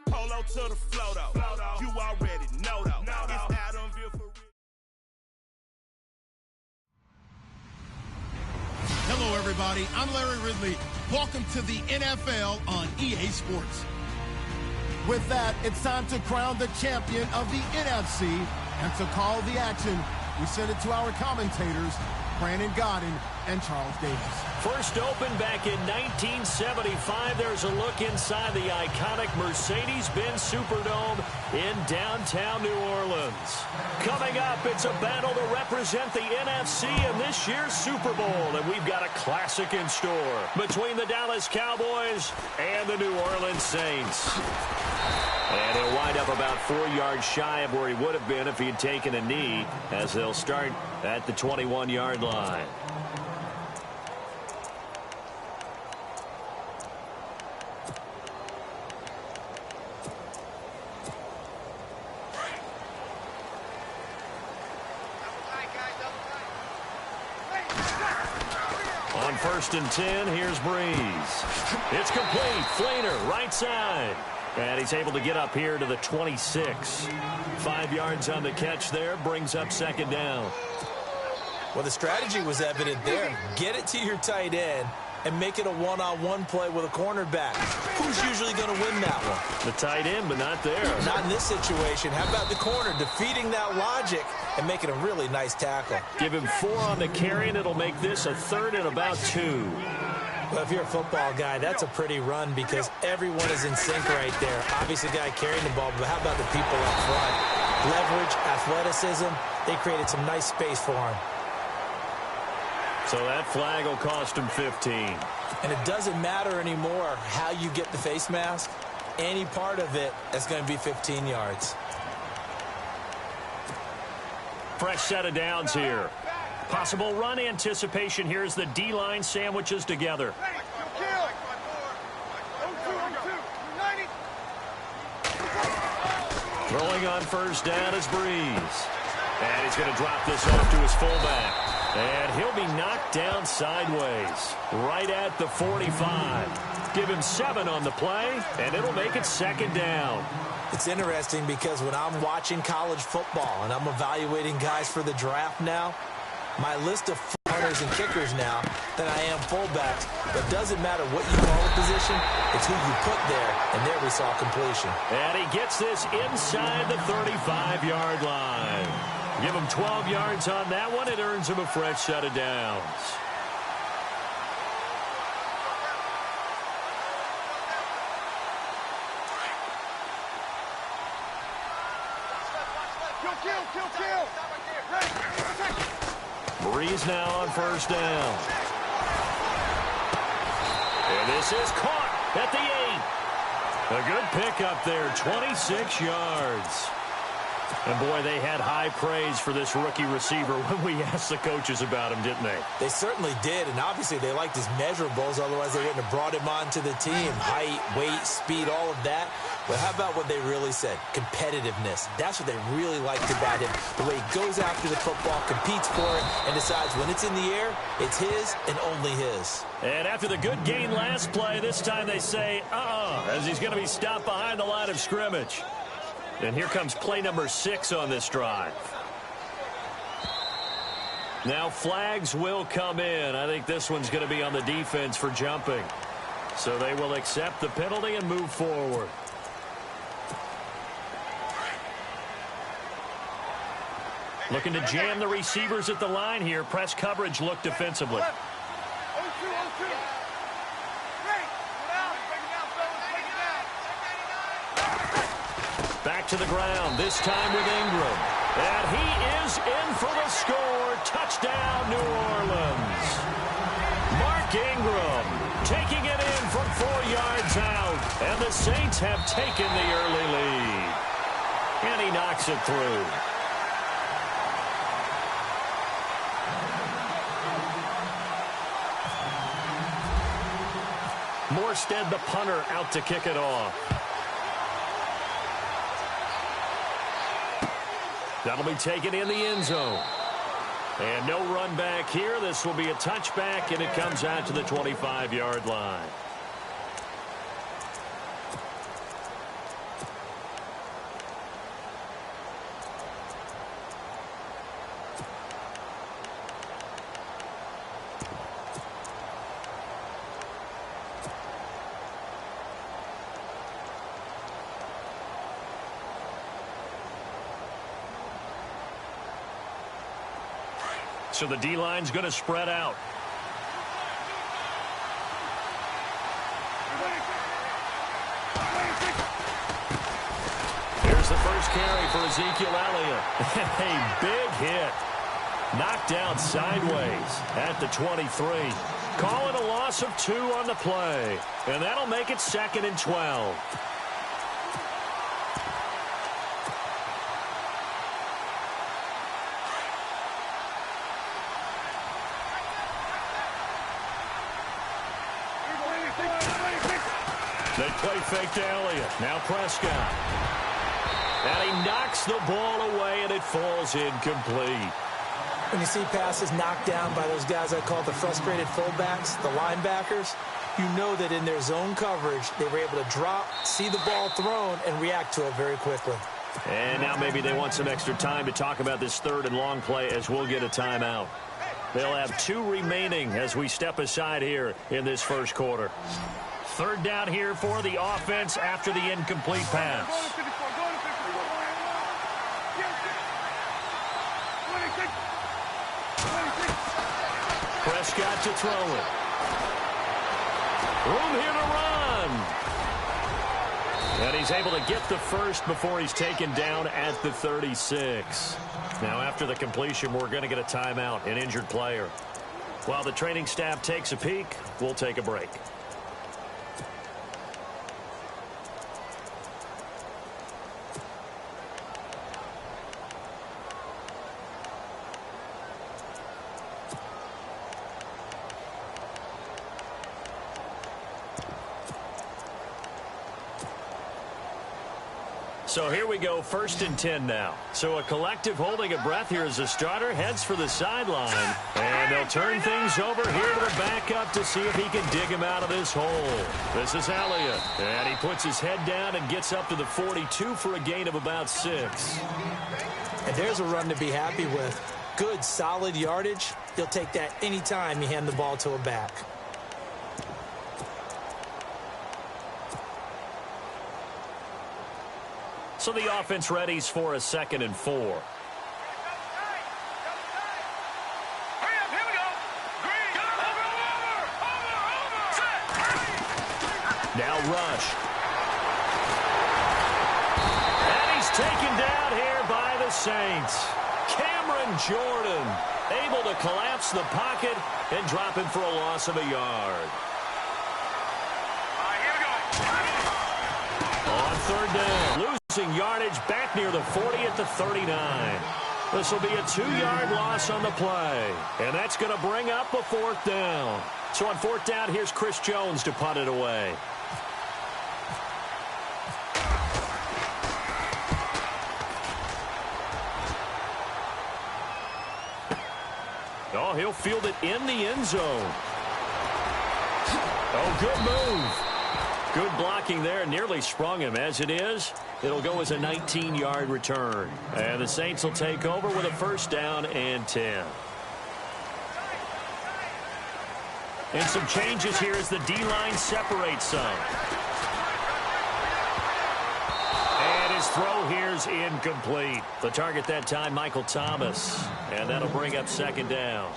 Polo to the flow though. You already know though. It's Adamville for real. Hello, everybody. I'm Larry Ridley. Welcome to the NFL on EA Sports. With that, it's time to crown the champion of the NFC. And to call the action, we send it to our commentators, Brandon Godden and Charles Davis. First opened back in 1975. There's a look inside the iconic Mercedes-Benz Superdome in downtown New Orleans. Coming up, it's a battle to represent the NFC in this year's Super Bowl. And we've got a classic in store between the Dallas Cowboys and the New Orleans Saints. And he'll wind up about 4 yards shy of where he would have been if he had taken a knee, as they'll start at the 21-yard line. On 1st and 10, here's Breeze. It's complete. Flainer, right side. And he's able to get up here to the 26. 5 yards on the catch there, brings up 2nd down. Well, the strategy was evident there. Get it to your tight end and make it a one-on-one play with a cornerback. Who's usually going to win that one? The tight end, but not there. Not in this situation. How about the corner defeating that logic and making a really nice tackle? Give him 4 on the carry, and it'll make this a 3rd and about 2. Well, if you're a football guy, that's a pretty run because everyone is in sync right there. Obviously, the guy carrying the ball, but how about the people up front? Leverage, athleticism, they created some nice space for him. So that flag will cost him 15. And it doesn't matter anymore how you get the face mask. Any part of it is going to be 15 yards. Fresh set of downs here. Possible run anticipation here as the D-line sandwiches together. Rolling on 1st down is Breeze. And he's going to drop this off to his fullback. And he'll be knocked down sideways, right at the 45. Give him 7 on the play, and it'll make it 2nd down. It's interesting because when I'm watching college football and I'm evaluating guys for the draft now, my list of punters and kickers now than I am fullbacks. But it doesn't matter what you call a position, it's who you put there, and there we saw completion. And he gets this inside the 35-yard line. Give him 12 yards on that one. It earns him a fresh set of downs. Breeze now on 1st down. And this is caught at the 8. A good pickup there, 26 yards. And, boy, they had high praise for this rookie receiver when we asked the coaches about him, didn't they? They certainly did, and obviously they liked his measurables. Otherwise, they wouldn't have brought him onto the team. Height, weight, speed, all of that. But how about what they really said? Competitiveness. That's what they really liked about him. The way he goes after the football, competes for it, and decides when it's in the air, it's his and only his. And after the good gain last play, this time they say, as he's going to be stopped behind the line of scrimmage. And here comes play number 6 on this drive. Now flags will come in. I think this one's going to be on the defense for jumping. So they will accept the penalty and move forward. Looking to jam the receivers at the line here. Press coverage look defensively. Back to the ground, this time with Ingram. And he is in for the score. Touchdown, New Orleans. Mark Ingram taking it in from 4 yards out. And the Saints have taken the early lead. And he knocks it through. Morstead, the punter, out to kick it off. That'll be taken in the end zone. And no run back here. This will be a touchback, and it comes out to the 25-yard line. So the D-line's going to spread out. Here's the first carry for Ezekiel Elliott. A big hit. Knocked down sideways at the 23. Call it a loss of 2 on the play. And that'll make it 2nd and 12. They play fake to Elliott. Now Prescott. And he knocks the ball away, and it falls incomplete. When you see passes knocked down by those guys I call the frustrated fullbacks, the linebackers, you know that in their zone coverage, they were able to drop, see the ball thrown, and react to it very quickly. And now maybe they want some extra time to talk about this 3rd and long play as we'll get a timeout. They'll have 2 remaining as we step aside here in this first quarter. 3rd down here for the offense after the incomplete pass. Prescott to throw it. Room here to run. And he's able to get the first before he's taken down at the 36. Now after the completion, we're going to get a timeout, an injured player. While the training staff takes a peek, we'll take a break. So here we go, 1st and 10 now. So a collective holding a breath here as the starter heads for the sideline. And they'll turn things over here to the backup to see if he can dig him out of this hole. This is Elliott. And he puts his head down and gets up to the 42 for a gain of about 6. And there's a run to be happy with. Good, solid yardage. You'll take that any time you hand the ball to a back. So the offense readies for a 2nd and 4. Now rush. And he's taken down here by the Saints. Cameron Jordan able to collapse the pocket and drop him for a loss of a yard. On 3rd down, losing yardage back near the 40 at the 39. This will be a 2-yard loss on the play, and that's going to bring up a 4th down. So on 4th down, here's Chris Jones to punt it away. Oh, he'll field it in the end zone. Oh, good move. Good blocking there, nearly sprung him. As it is, it'll go as a 19-yard return. And the Saints will take over with a 1st down and 10. And some changes here as the D-line separates some. And his throw here's incomplete. The target that time, Michael Thomas. And that'll bring up 2nd down.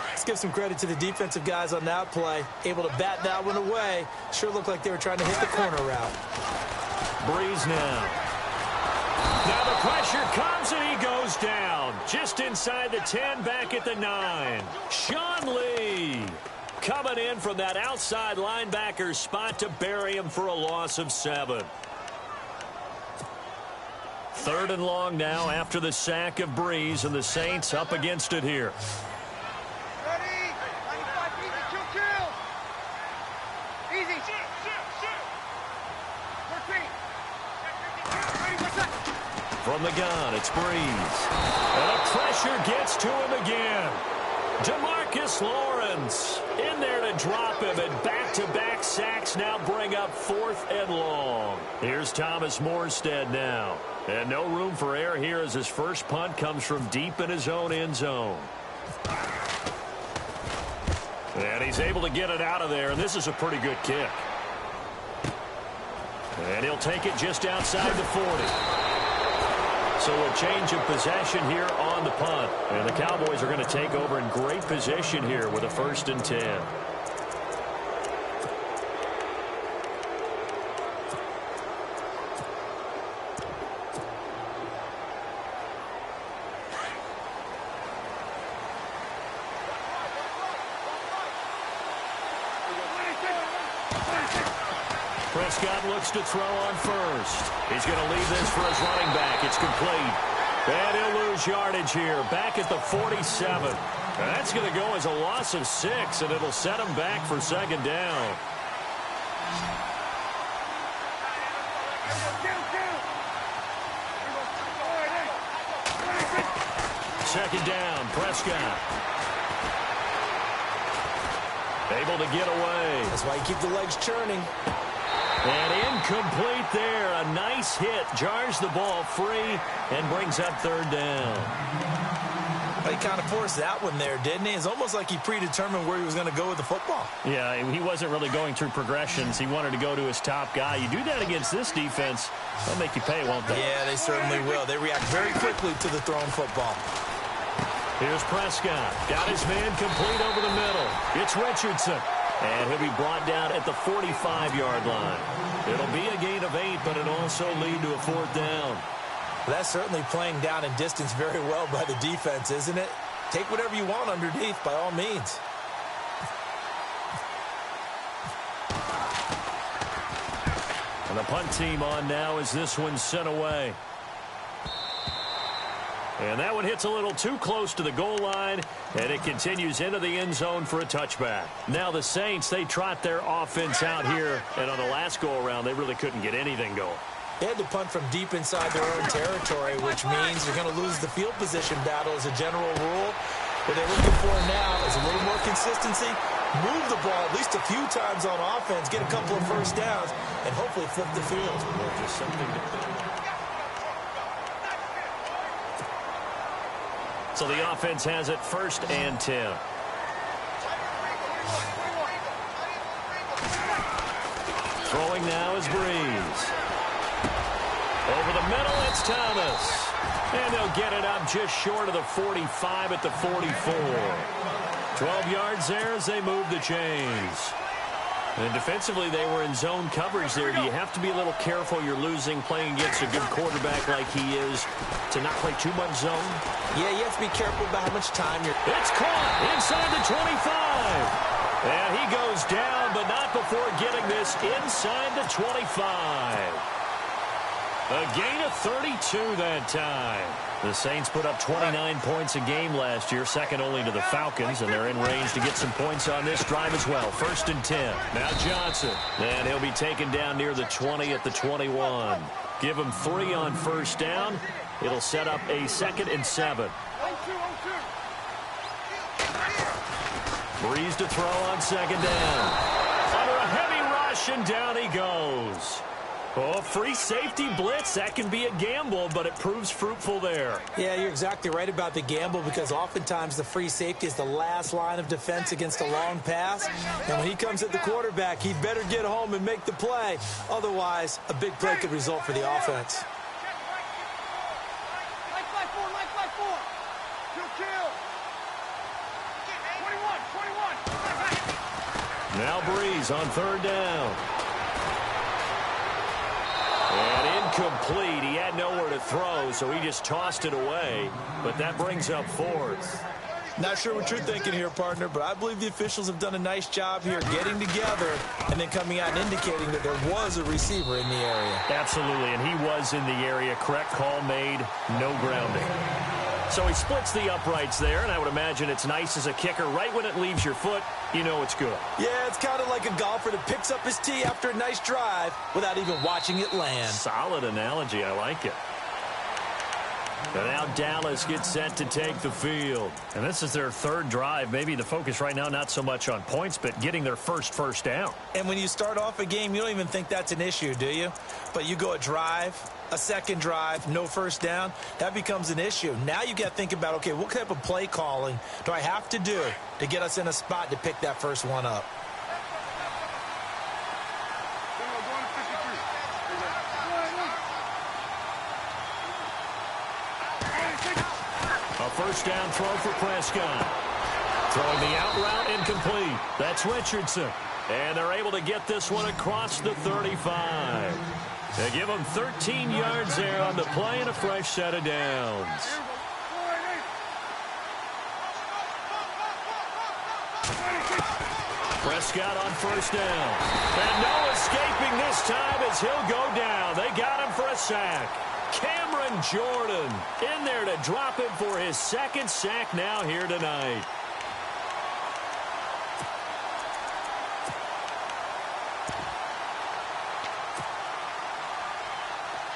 Let's give some credit to the defensive guys on that play. Able to bat that one away. Sure looked like they were trying to hit the corner route. Breeze now. Now the pressure comes and he goes down. Just inside the 10, back at the 9. Sean Lee coming in from that outside linebacker spot to bury him for a loss of 7. 3rd and long now after the sack of Breeze, and the Saints up against it here. From the gun, it's Breeze. And the pressure gets to him again. DeMarcus Lawrence in there to drop him, and back-to-back sacks now bring up 4th and long. Here's Thomas Morstead now. And no room for error here as his first punt comes from deep in his own end zone. And he's able to get it out of there, and this is a pretty good kick. And he'll take it just outside the 40. So a change of possession here on the punt. And the Cowboys are going to take over in great position here with a 1st and 10. Prescott looks to throw on first. He's going to leave this for his running back. It's complete. And he'll lose yardage here. Back at the 47. And that's going to go as a loss of 6, and it'll set him back for 2nd down. Second down, Prescott. Able to get away. That's why you keep the legs churning. And incomplete there. A nice hit. Jars the ball free and brings up 3rd down. Well, he kind of forced that one there, didn't he? It's almost like he predetermined where he was going to go with the football. Yeah, he wasn't really going through progressions. He wanted to go to his top guy. You do that against this defense, they'll make you pay, won't they? Yeah, they certainly will. They react very quickly to the thrown football. Here's Prescott. Got his man complete over the middle. It's Richardson. And he'll be brought down at the 45-yard line. It'll be a gain of 8, but it'll also lead to a 4th down. Well, that's certainly playing down in distance very well by the defense, isn't it? Take whatever you want underneath, by all means. And the punt team on now as this one's sent away. And that one hits a little too close to the goal line, and it continues into the end zone for a touchback. Now the Saints, they trot their offense out here, and on the last go-around, they really couldn't get anything going. They had to punt from deep inside their own territory, which means you're going to lose the field position battle as a general rule. What they're looking for now is a little more consistency, move the ball at least a few times on offense, get a couple of 1st downs, and hopefully flip the field. Just something to... So the offense has it 1st and 10. Throwing now is Breeze. Over the middle, it's Thomas. And they'll get it up just short of the 45 at the 44. 12 yards there as they move the chains. And defensively, they were in zone coverage there. Do you have to be a little careful? You're losing, playing against a good quarterback like he is, to not play too much zone? Yeah, you have to be careful about how much time you're... It's caught inside the 25. And he goes down, but not before getting this inside the 25. A gain of 32 that time. The Saints put up 29 points a game last year, second only to the Falcons, and they're in range to get some points on this drive as well. 1st and 10. Now Johnson. And he'll be taken down near the 20 at the 21. Give him 3 on 1st down. It'll set up a 2nd and 7. Breeze to throw on 2nd down. Under a heavy rush, and down he goes. Oh, free safety blitz. That can be a gamble, but it proves fruitful there. Yeah, you're exactly right about the gamble, because oftentimes the free safety is the last line of defense against a long pass. And when he comes at the quarterback, he better get home and make the play. Otherwise, a big play could result for the offense. Now Breeze on 3rd down. And incomplete. He had nowhere to throw, so he just tossed it away. But that brings up 4th. Not sure what you're thinking here, partner, but I believe the officials have done a nice job here getting together and then coming out and indicating that there was a receiver in the area. Absolutely, and he was in the area. Correct call made. No grounding. So he splits the uprights there, and I would imagine it's nice as a kicker. Right when it leaves your foot, you know it's good. Yeah, it's kind of like a golfer that picks up his tee after a nice drive without even watching it land. Solid analogy. I like it. And now Dallas gets set to take the field. And this is their third drive. Maybe the focus right now not so much on points, but getting their first down. And when you start off a game, you don't even think that's an issue, do you? But you go a drive, a second drive, no first down, that becomes an issue. Now you got to think about, okay, what type of play calling do I have to do to get us in a spot to pick that first one up? A first down throw for Prescott. Throwing the out route incomplete. That's Richardson. And they're able to get this one across the 35. They give them 13 yards there on the play and a fresh set of downs. Prescott on first down. And no escaping this time as he'll go down. They got him for a sack. Cameron Jordan in there to drop him for his second sack now here tonight.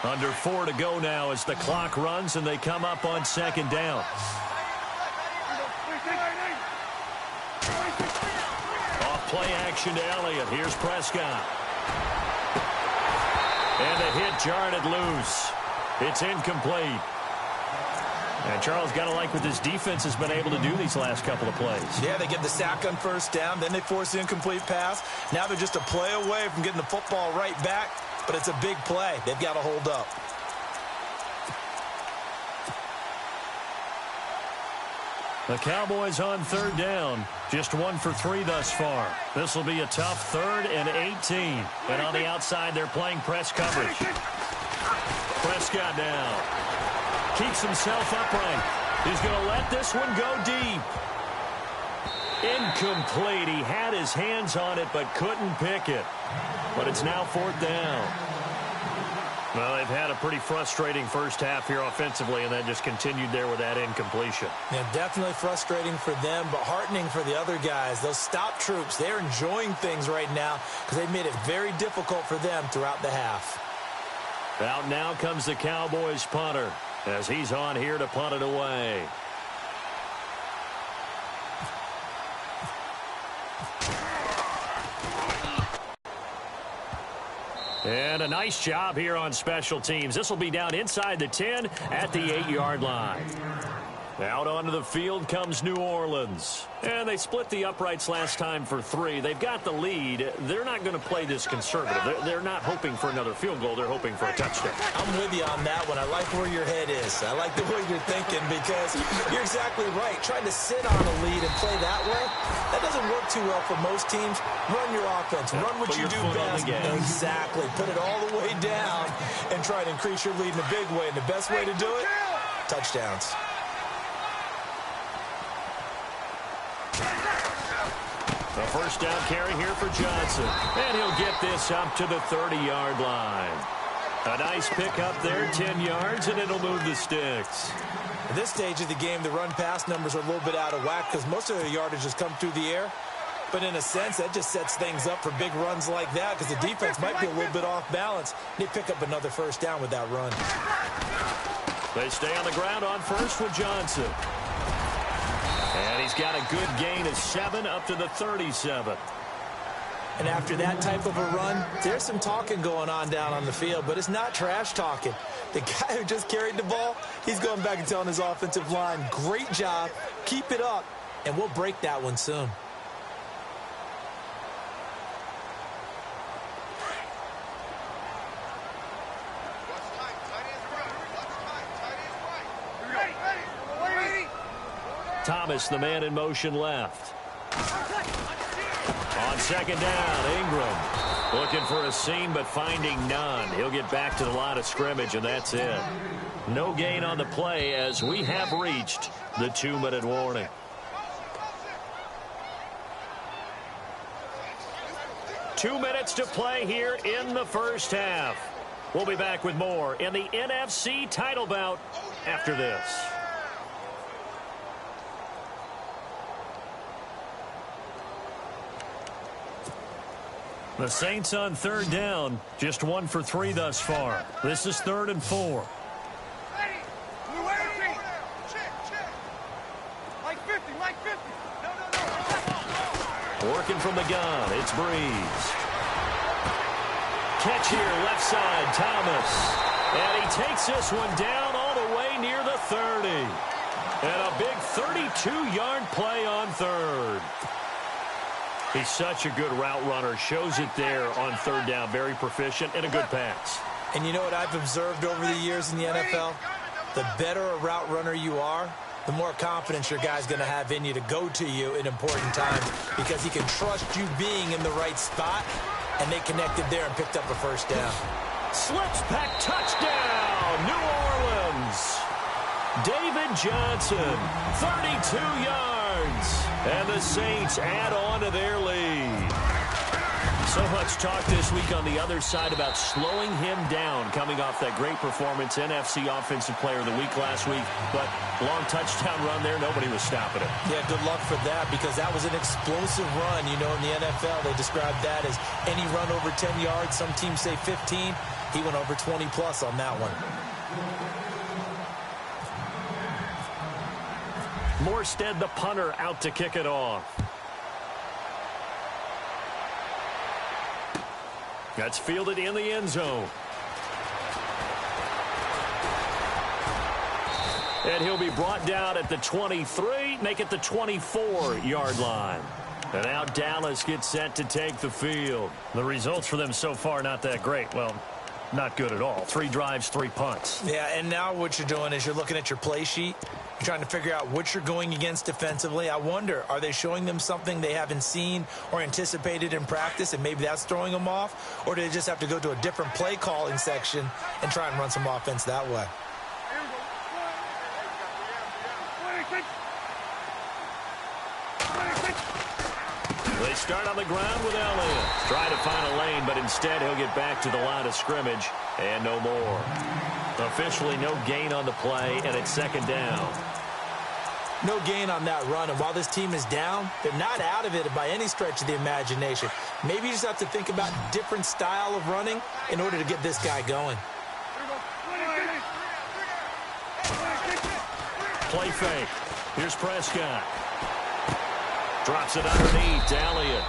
Under 4 to go now as the clock runs and they come up on second down. Off play action to Elliott. Here's Prescott. And the hit jarred it loose. It's incomplete. And Charles, got to like what this defense has been able to do these last couple of plays. Yeah, they get the sack on first down, then they force the incomplete pass. Now they're just a play away from getting the football right back, but it's a big play. They've got to hold up. The Cowboys on third down. Just 1 for 3 thus far. This will be a tough 3rd and 18. And on the outside, they're playing press coverage. Prescott down. Keeps himself upright. He's going to let this one go deep. Incomplete. He had his hands on it but couldn't pick it. But it's now 4th down. Well, they've had a pretty frustrating first half here offensively, and that just continued there with that incompletion. Yeah, definitely frustrating for them, but heartening for the other guys. Those stop troops, they're enjoying things right now because they've made it very difficult for them throughout the half. Out now comes the Cowboys punter as he's on here to punt it away. And a nice job here on special teams. This will be down inside the 10 at the 8-yard line. Out onto the field comes New Orleans. And they split the uprights last time for 3. They've got the lead. They're not going to play this conservative. They're not hoping for another field goal. They're hoping for a touchdown. I'm with you on that one. I like where your head is. I like the way you're thinking because you're exactly right. Trying to sit on a lead and play that way, that doesn't work too well for most teams. Run your offense. Run what you do best. Exactly. Put it all the way down and try to increase your lead in a big way. And the best way to do it, touchdowns. The first down carry here for Johnson. And he'll get this up to the 30-yard line. A nice pick up there, 10 yards, and it'll move the sticks. At this stage of the game, the run-pass numbers are a little bit out of whack because most of their yardage has come through the air. But in a sense, that just sets things up for big runs like that because the defense might be a little bit off balance. They pick up another first down with that run. They stay on the ground on first with Johnson. And he's got a good gain of 7 up to the 37. And after that type of a run, there's some talking going on down on the field, but it's not trash talking. The guy who just carried the ball, he's going back and telling his offensive line, great job, keep it up, and we'll break that one soon. Thomas, the man in motion left. On second down, Ingram looking for a seam but finding none. He'll get back to the line of scrimmage, and that's it. No gain on the play as we have reached the 2-minute warning. Two minutes to play here in the first half. We'll be back with more in the NFC title bout after this. The Saints on third down, just 1 for 3 thus far. This is 3rd and 4. Working from the gun, it's Breeze. Catch here, left side, Thomas. And he takes this one down all the way near the 30. And a big 32-yard play on third. He's such a good route runner. Shows it there on third down. Very proficient and a good pass. And you know what I've observed over the years in the NFL? The better a route runner you are, the more confidence your guy's going to have in you to go to you in important times because he can trust you being in the right spot, and they connected there and picked up a first down. Slips back, touchdown, New Orleans. David Johnson, 32 yards. And the Saints add on to their lead. So much talk this week on the other side about slowing him down coming off that great performance, NFC Offensive Player of the Week last week. But long touchdown run there, nobody was stopping it. Yeah, good luck for that because that was an explosive run. You know, in the NFL, they describe that as any run over 10 yards. Some teams say 15. He went over 20-plus on that one. Morstead, the punter, out to kick it off. That's fielded in the end zone. And he'll be brought down at the 23, make it the 24-yard line. And now Dallas gets set to take the field. The results for them so far not that great. Well, not good at all. 3 drives, 3 punts. Yeah, and now what you're doing is you're looking at your play sheet. You're trying to figure out what you're going against defensively. I wonder, are they showing them something they haven't seen or anticipated in practice, and maybe that's throwing them off? Or do they just have to go to a different play calling section and try and run some offense that way? They start on the ground with Elliott. Trying to find a lane, but instead he'll get back to the line of scrimmage and no more. Officially no gain on the play, and it's second down. No gain on that run, and while this team is down, they're not out of it by any stretch of the imagination. Maybe you just have to think about different style of running in order to get this guy going. Play fake. Here's Prescott. Drops it underneath to Elliott.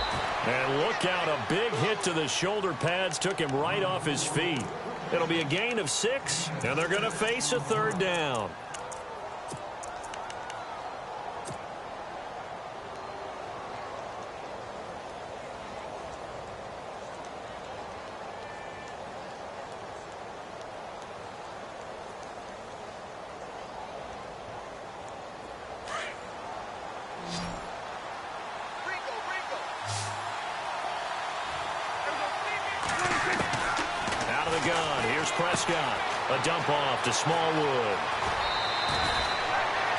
And look out, a big hit to the shoulder pads took him right off his feet. It'll be a gain of 6, and they're going to face a third down. Gun. Here's Prescott. A dump off to Smallwood.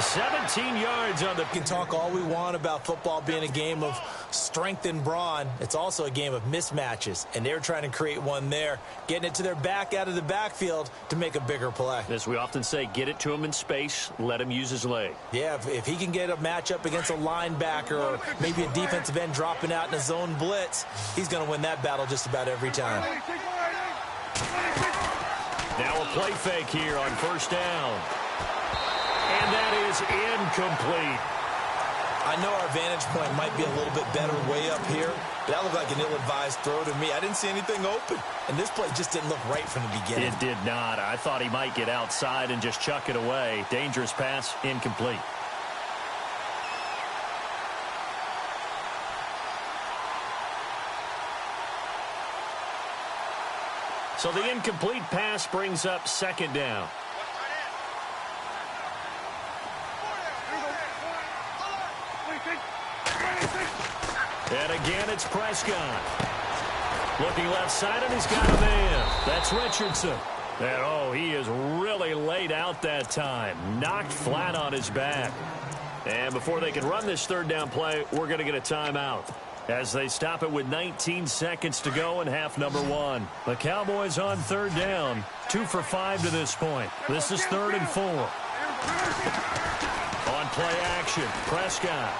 17 yards on the... We can talk all we want about football being a game of strength and brawn. It's also a game of mismatches, and they're trying to create one there, getting it to their back out of the backfield to make a bigger play. As we often say, get it to him in space, let him use his leg. Yeah, if he can get a matchup against a linebacker or maybe a defensive end dropping out in a zone blitz, he's going to win that battle just about every time. Now a play fake here on first down. And that is incomplete. I know our vantage point might be a little bit better way up here, but that looked like an ill-advised throw to me. I didn't see anything open, and this play just didn't look right from the beginning. It did not. I thought he might get outside and just chuck it away. Dangerous pass, incomplete. So the incomplete pass brings up second down. And again, it's Prescott. Looking left side, and he's got a man. That's Richardson. And, oh, he is really laid out that time. Knocked flat on his back. And before they can run this third down play, we're going to get a timeout. As they stop it with 19 seconds to go in half number 1. The Cowboys on third down. 2 for 5 to this point. This is 3rd and 4. On play action, Prescott.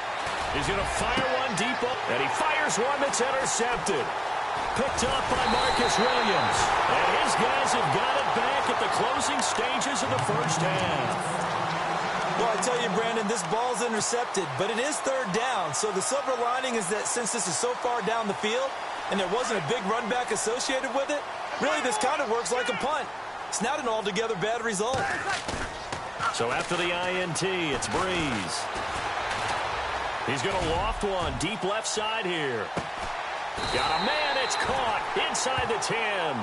He's going to fire one deep up, and he fires one that's intercepted. Picked up by Marcus Williams. And his guys have got it back at the closing stages of the first half. Well, I tell you, And, Brandon, this ball's intercepted, but it is third down. So the silver lining is that since this is so far down the field and there wasn't a big run back associated with it, really this kind of works like a punt. It's not an altogether bad result. So after the INT, it's Breeze. He's going to loft one deep left side here. Got a man. It's caught inside the 10.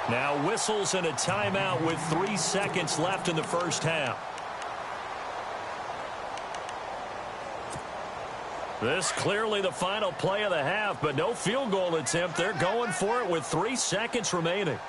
Now whistles and a timeout with 3 seconds left in the first half. This clearly the final play of the half, but no field goal attempt. They're going for it with 3 seconds remaining.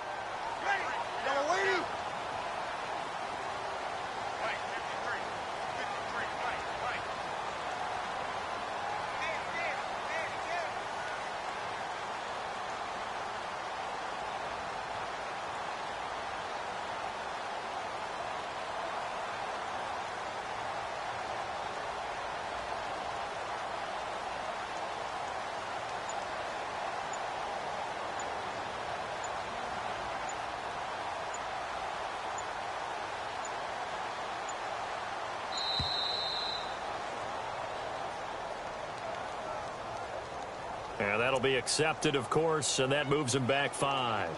And that'll be accepted, of course, and that moves him back 5.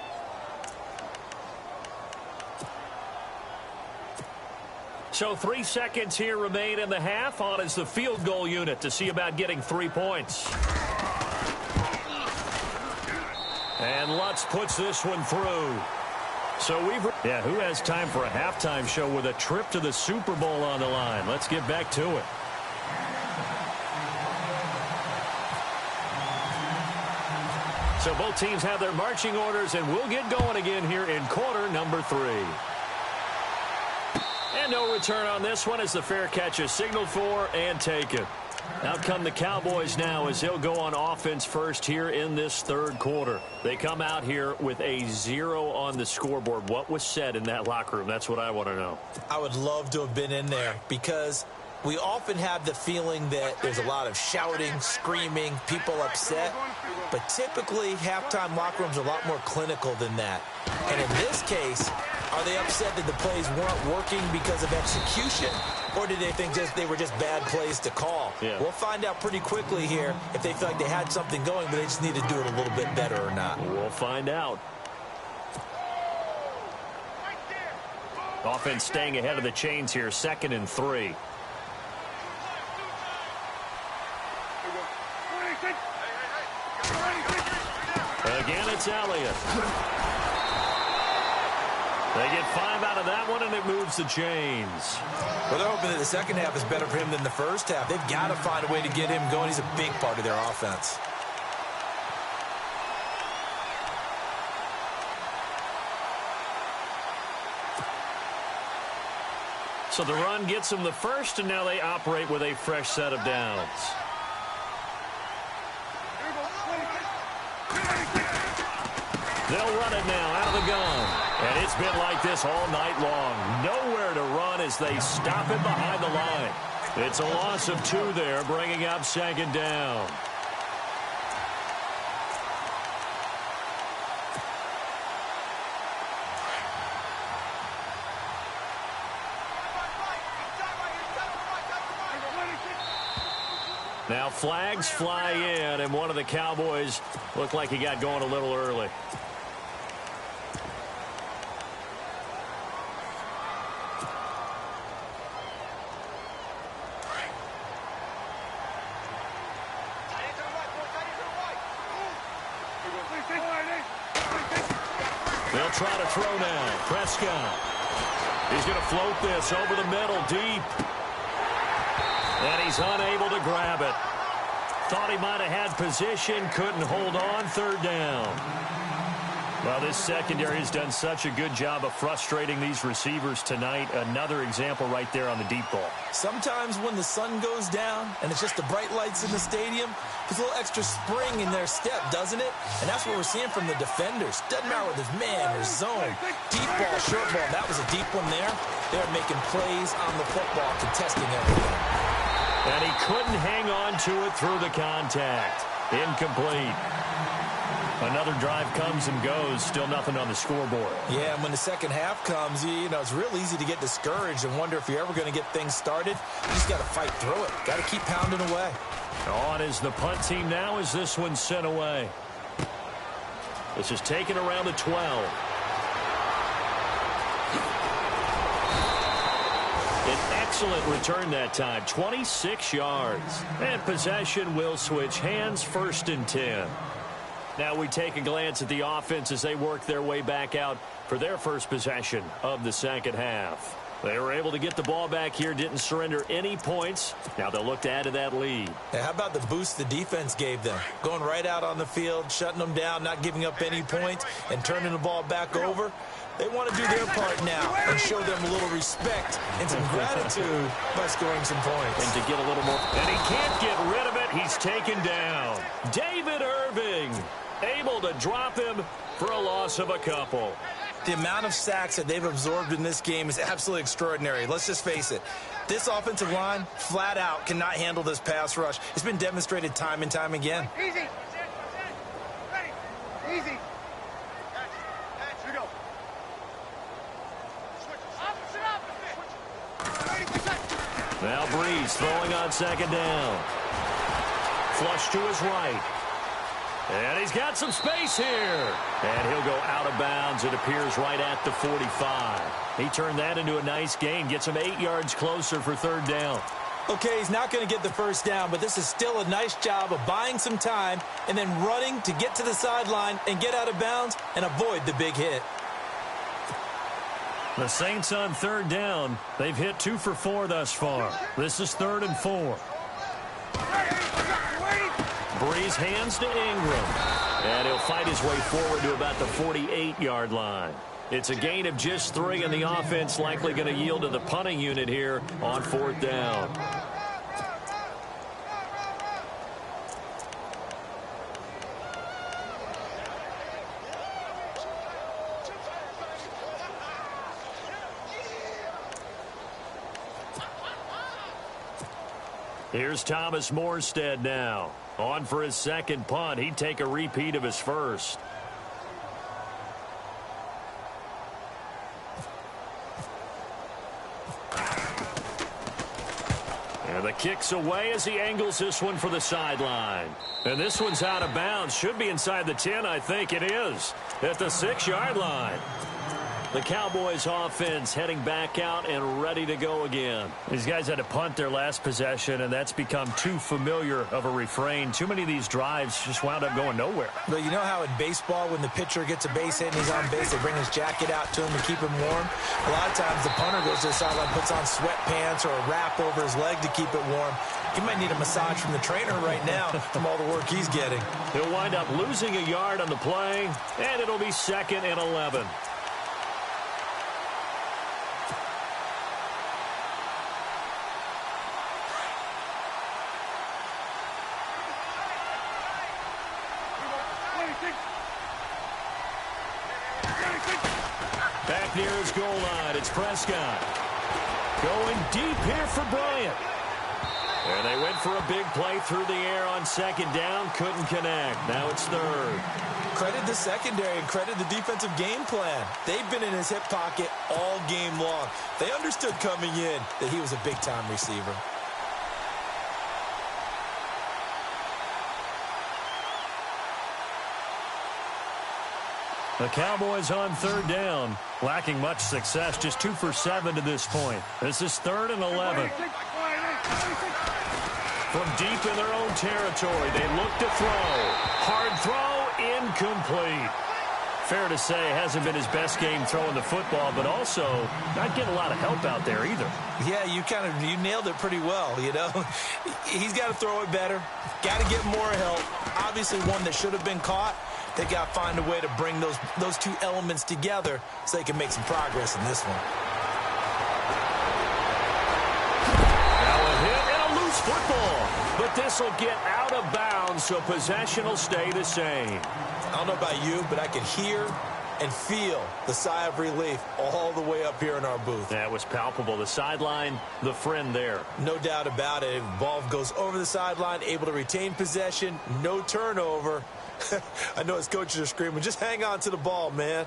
So 3 seconds here remain in the half. On is the field goal unit to see about getting 3 points. And Lutz puts this one through. So who has time for a halftime show with a trip to the Super Bowl on the line? Let's get back to it. So both teams have their marching orders, and we'll get going again here in quarter number 3. And no return on this one as the fair catch is signaled for and taken. Out come the Cowboys now as he'll go on offense first here in this third quarter. They come out here with a 0 on the scoreboard. What was said in that locker room? That's what I want to know. I would love to have been in there because we often have the feeling that there's a lot of shouting, screaming, people upset. But typically, halftime locker rooms are a lot more clinical than that. And in this case, are they upset that the plays weren't working because of execution? Or did they think they were just bad plays to call? Yeah. We'll find out pretty quickly here if they feel like they had something going, but they just need to do it a little bit better or not. We'll find out. Offense staying ahead of the chains here, 2nd and 3. Again, it's Elliott. They get 5 out of that one, and it moves the chains. Well, they're hoping that the second half is better for him than the first half. They've got to find a way to get him going. He's a big part of their offense. So the run gets them the first, and now they operate with a fresh set of downs. They'll run it now out of the gun. And it's been like this all night long. Nowhere to run as they stop it behind the line. It's a loss of 2 there, bringing up 2nd down. Now flags fly in, and one of the Cowboys looked like he got going a little early. They'll try to throw now. Prescott. He's going to float this over the middle deep. And he's unable to grab it. Thought he might have had position, couldn't hold on, 3rd down. Well, this secondary has done such a good job of frustrating these receivers tonight. Another example right there on the deep ball. Sometimes when the sun goes down and it's just the bright lights in the stadium, there's a little extra spring in their step, doesn't it? And that's what we're seeing from the defenders. Doesn't matter whether it's man or zone, deep ball, short ball. That was a deep one there. They're making plays on the football, contesting everything. And he couldn't hang on to it through the contact. Incomplete. Another drive comes and goes. Still nothing on the scoreboard. Yeah, and when the second half comes, you know, it's real easy to get discouraged and wonder if you're ever going to get things started. You just got to fight through it. Got to keep pounding away. On is the punt team now as this one's sent away. This is taken around the 12. An excellent return that time, 26 yards. And possession will switch hands, 1st and 10. Now we take a glance at the offense as they work their way back out for their first possession of the second half. They were able to get the ball back here, didn't surrender any points. Now they'll look to add to that lead. Now, how about the boost the defense gave them? Going right out on the field, shutting them down, not giving up any points, and turning the ball back over. They want to do their part now and show them a little respect and some gratitude by scoring some points. And to get a little more. And he can't get rid of it. He's taken down. David Irving able to drop him for a loss of a couple. The amount of sacks that they've absorbed in this game is absolutely extraordinary. Let's just face it. This offensive line, flat out, cannot handle this pass rush. It's been demonstrated time and time again. Easy. Ready. Easy. Here we go. Now Breeze throwing on second down. Flush to his right. And he's got some space here. And he'll go out of bounds, it appears, right at the 45. He turned that into a nice gain. Gets him 8 yards closer for 3rd down. Okay, he's not going to get the first down, but this is still a nice job of buying some time and then running to get to the sideline and get out of bounds and avoid the big hit. The Saints on 3rd down. They've hit 2 for 4 thus far. This is 3rd and 4. Breeze hands to Ingram. And he'll fight his way forward to about the 48-yard line. It's a gain of just 3, and the offense likely going to yield to the punting unit here on 4th down. Here's Thomas Morstead now. On for his second punt. He'd take a repeat of his first. And the kick's away as he angles this one for the sideline. And this one's out of bounds. Should be inside the 10, I think it is. At the 6-yard line. The Cowboys offense heading back out and ready to go again. These guys had to punt their last possession, and that's become too familiar of a refrain. Too many of these drives just wound up going nowhere. But you know how in baseball, when the pitcher gets a base hit and he's on base, they bring his jacket out to him to keep him warm? A lot of times the punter goes to the sideline, puts on sweatpants or a wrap over his leg to keep it warm. He might need a massage from the trainer right now from all the work he's getting. He'll wind up losing a yard on the play, and it'll be 2nd and 11. Back near his goal line, it's Prescott. Going deep here for Bryant. And they went for a big play through the air on 2nd down. Couldn't connect. Now it's 3rd. Credit the secondary and credit the defensive game plan. They've been in his hip pocket all game long. They understood coming in that he was a big-time receiver. The Cowboys on 3rd down, lacking much success, just 2 for 7 to this point. This is 3rd and 11. From deep in their own territory, they look to throw. Hard throw, incomplete. Fair to say, hasn't been his best game throwing the football, but also not getting a lot of help out there either. Yeah, you nailed it pretty well, you know. He's got to throw it better, got to get more help. Obviously one that should have been caught. They got to find a way to bring those two elements together so they can make some progress in this one. Now a hit and a loose football. But this will get out of bounds, so possession will stay the same. I don't know about you, but I could hear and feel the sigh of relief all the way up here in our booth. That was palpable. The sideline, the friend there. No doubt about it. Ball goes over the sideline, able to retain possession, no turnover. I know his coaches are screaming, just hang on to the ball, man.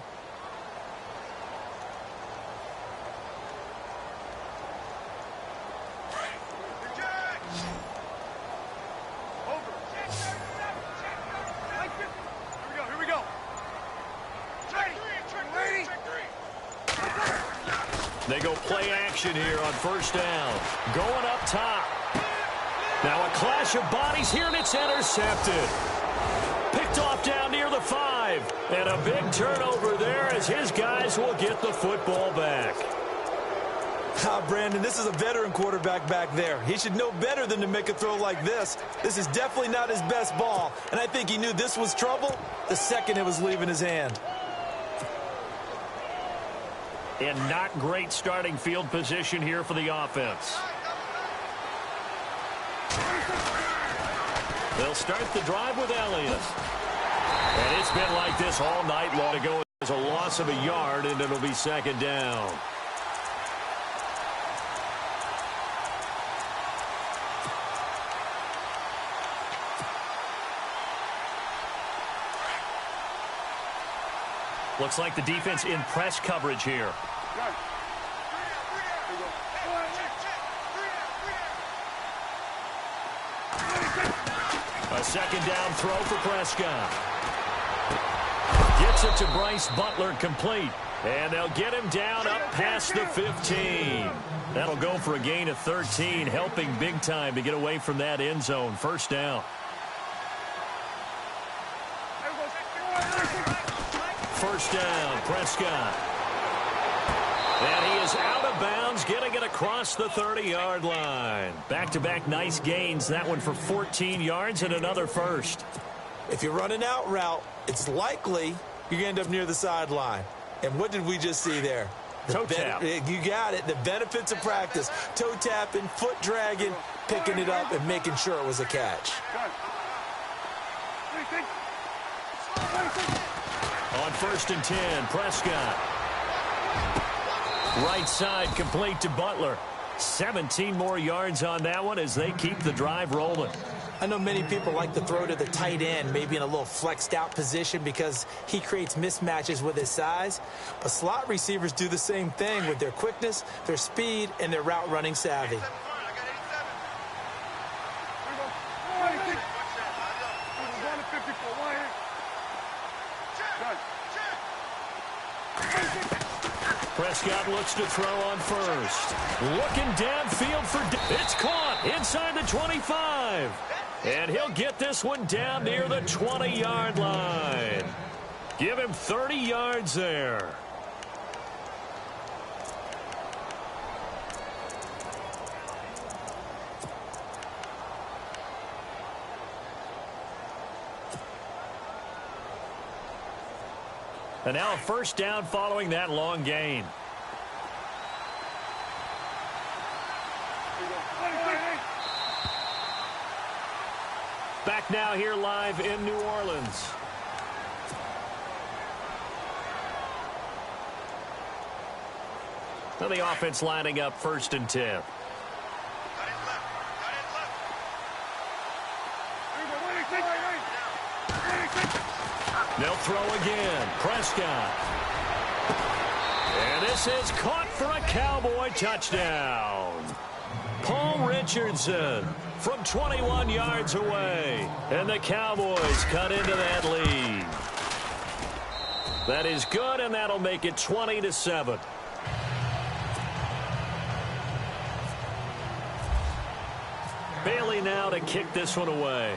Here we go. They go play action here on first down. Going up top. Now a clash of bodies here, and it's intercepted. Picked off down near the 5. And a big turnover there as his guys will get the football back. Brandon, this is a veteran quarterback back there. He should know better than to make a throw like this. This is definitely not his best ball, and I think he knew this was trouble the second it was leaving his hand. And not great starting field position here for the offense. They'll start the drive with Elliott. And it's been like this all night long. To go as a loss of a yard, and it'll be second down. Looks like the defense in press coverage here. A second down throw for Prescott. Gets it to Bryce Butler, complete. And they'll get him down up past the 15. That'll go for a gain of 13, helping big time to get away from that end zone. First down. First down, Prescott. And he is out of bounds, getting it across the 30-yard line. Back-to-back nice gains. That one for 14 yards and another first. If you run an out route, it's likely you're going to end up near the sideline. And what did we just see there? Toe tap. You got it. The benefits of practice. Toe tapping, foot dragging, picking it up, and making sure it was a catch. On first and 10, Prescott. Right side complete to Butler. 17 more yards on that one as they keep the drive rolling. I know many people like to throw to the tight end, maybe in a little flexed out position because he creates mismatches with his size. But slot receivers do the same thing with their quickness, their speed, and their route running savvy. Prescott looks to throw on first. Looking downfield for... It's caught inside the 25. And he'll get this one down near the 20-yard line. Give him 30 yards there. And now a first down following that long gain. Back now here live in New Orleans. Now the offense lining up first and 10. They'll throw again. Prescott. And this is caught for a Cowboy touchdown. Paul Richardson from 21 yards away. And the Cowboys cut into that lead. That is good, and that'll make it 20-7. Bailey now to kick this one away.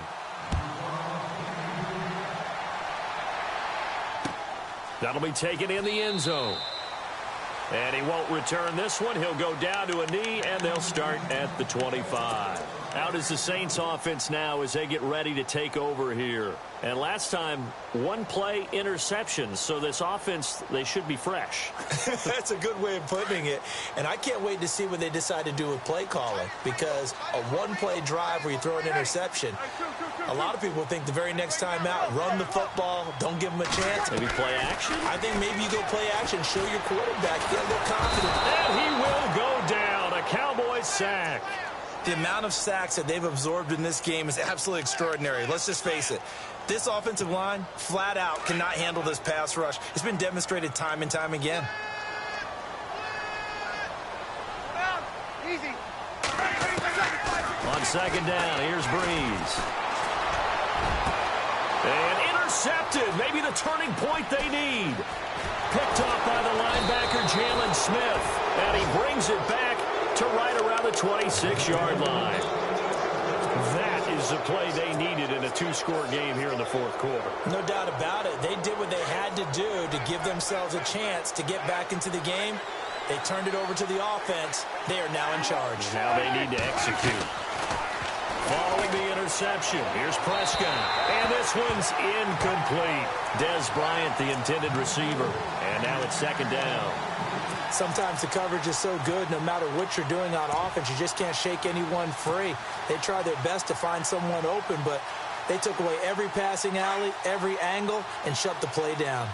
That'll be taken in the end zone. And he won't return this one. He'll go down to a knee, and they'll start at the 25. Out is the Saints offense now as they get ready to take over here. And last time, one play interceptions. So this offense, they should be fresh. That's a good way of putting it. And I can't wait to see what they decide to do with play calling. Because a one-play drive where you throw an interception, a lot of people think the very next time out, run the football, don't give them a chance. Maybe play action? I think maybe you go play action, show your quarterback, get a little confidence. And he will go down. A Cowboy sack. The amount of sacks that they've absorbed in this game is absolutely extraordinary. Let's just face it. This offensive line, flat out, cannot handle this pass rush. It's been demonstrated time and time again. Easy. On second down, here's Breeze. And intercepted. Maybe the turning point they need. Picked off by the linebacker, Jalen Smith. And he brings it back to right around the 26-yard line. That is the play they needed in a two-score game here in the fourth quarter. No doubt about it. They did what they had to do to give themselves a chance to get back into the game. They turned it over to the offense. They are now in charge. Now they need to execute. Following the interception, here's Prescott. And this one's incomplete. Dez Bryant, the intended receiver. And now it's second down. Sometimes the coverage is so good, no matter what you're doing on offense, you just can't shake anyone free. They try their best to find someone open, but they took away every passing alley, every angle, and shut the play down.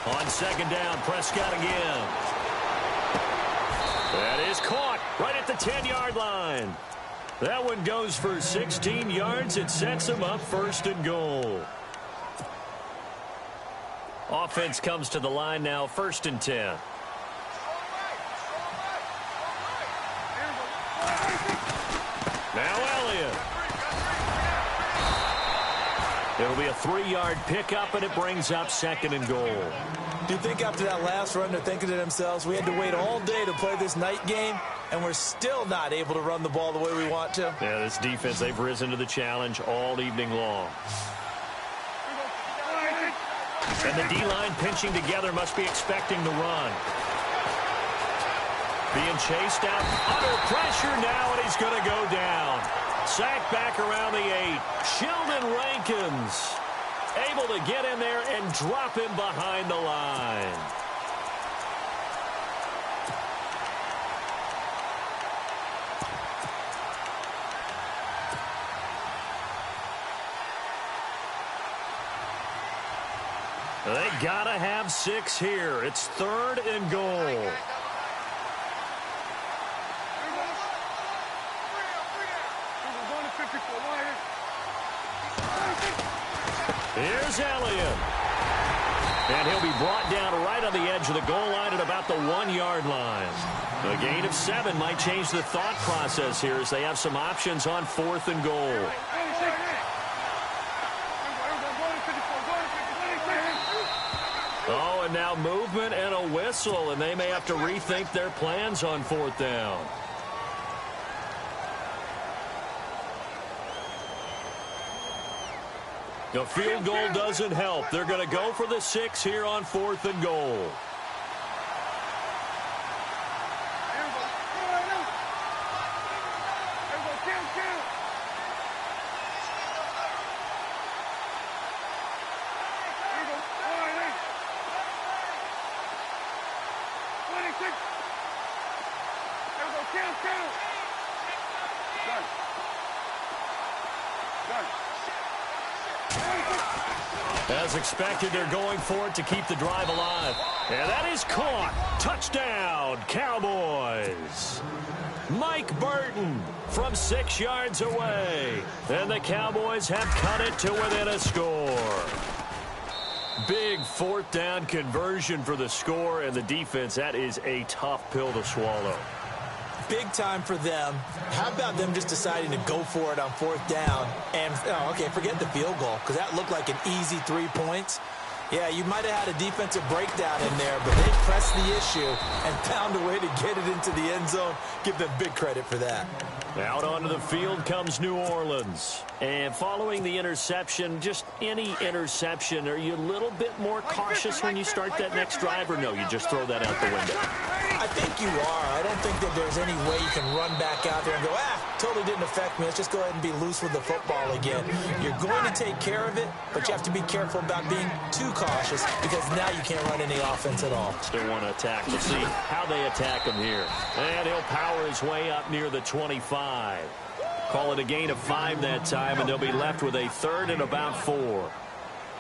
On second down, Prescott again. That is caught right at the 10-yard line. That one goes for 16 yards. It sets them up first and goal. Offense comes to the line now, first and 10. Now Elliott. It'll be a 3-yard pickup, and it brings up second and goal. Do you think after that last run they're thinking to themselves, we had to wait all day to play this night game, and we're still not able to run the ball the way we want to? Yeah, this defense, they've risen to the challenge all evening long. And the D-line pinching together must be expecting the run. Being chased out under pressure now, and he's going to go down. Sacked back around the 8. Sheldon Rankins able to get in there and drop him behind the line. They gotta have 6 here. It's third and goal. Here's Elliott. And he'll be brought down right on the edge of the goal line at about the 1-yard line. A gain of 7 might change the thought process here as they have some options on fourth and goal. Oh, and now movement and a whistle, and they may have to rethink their plans on fourth down. The field goal doesn't help. They're going to go for the 6 here on fourth and goal. As expected, they're going for it to keep the drive alive. And that is caught. Touchdown, Cowboys. Mike Burton from 6 yards away. And the Cowboys have cut it to within a score. Big fourth down conversion for the score, and the defense, that is a tough pill to swallow. Big time for them. How about them just deciding to go for it on fourth down? And, okay, forget the field goal, because that looked like an easy 3 points. Yeah, you might have had a defensive breakdown in there, but they pressed the issue and found a way to get it into the end zone. Give them big credit for that. Out onto the field comes New Orleans. And following the interception, just any interception, are you a little bit more cautious when you start that next drive, or no, you just throw that out the window? I think you are. I don't think that there's any way you can run back out there and go, totally didn't affect me. Let's just go ahead and be loose with the football again. You're going to take care of it, but you have to be careful about being too cautious because now you can't run any offense at all. Still want to attack. We'll see how they attack him here. And he'll power his way up near the 25. Call it a gain of 5 that time, and they'll be left with a third and about 4.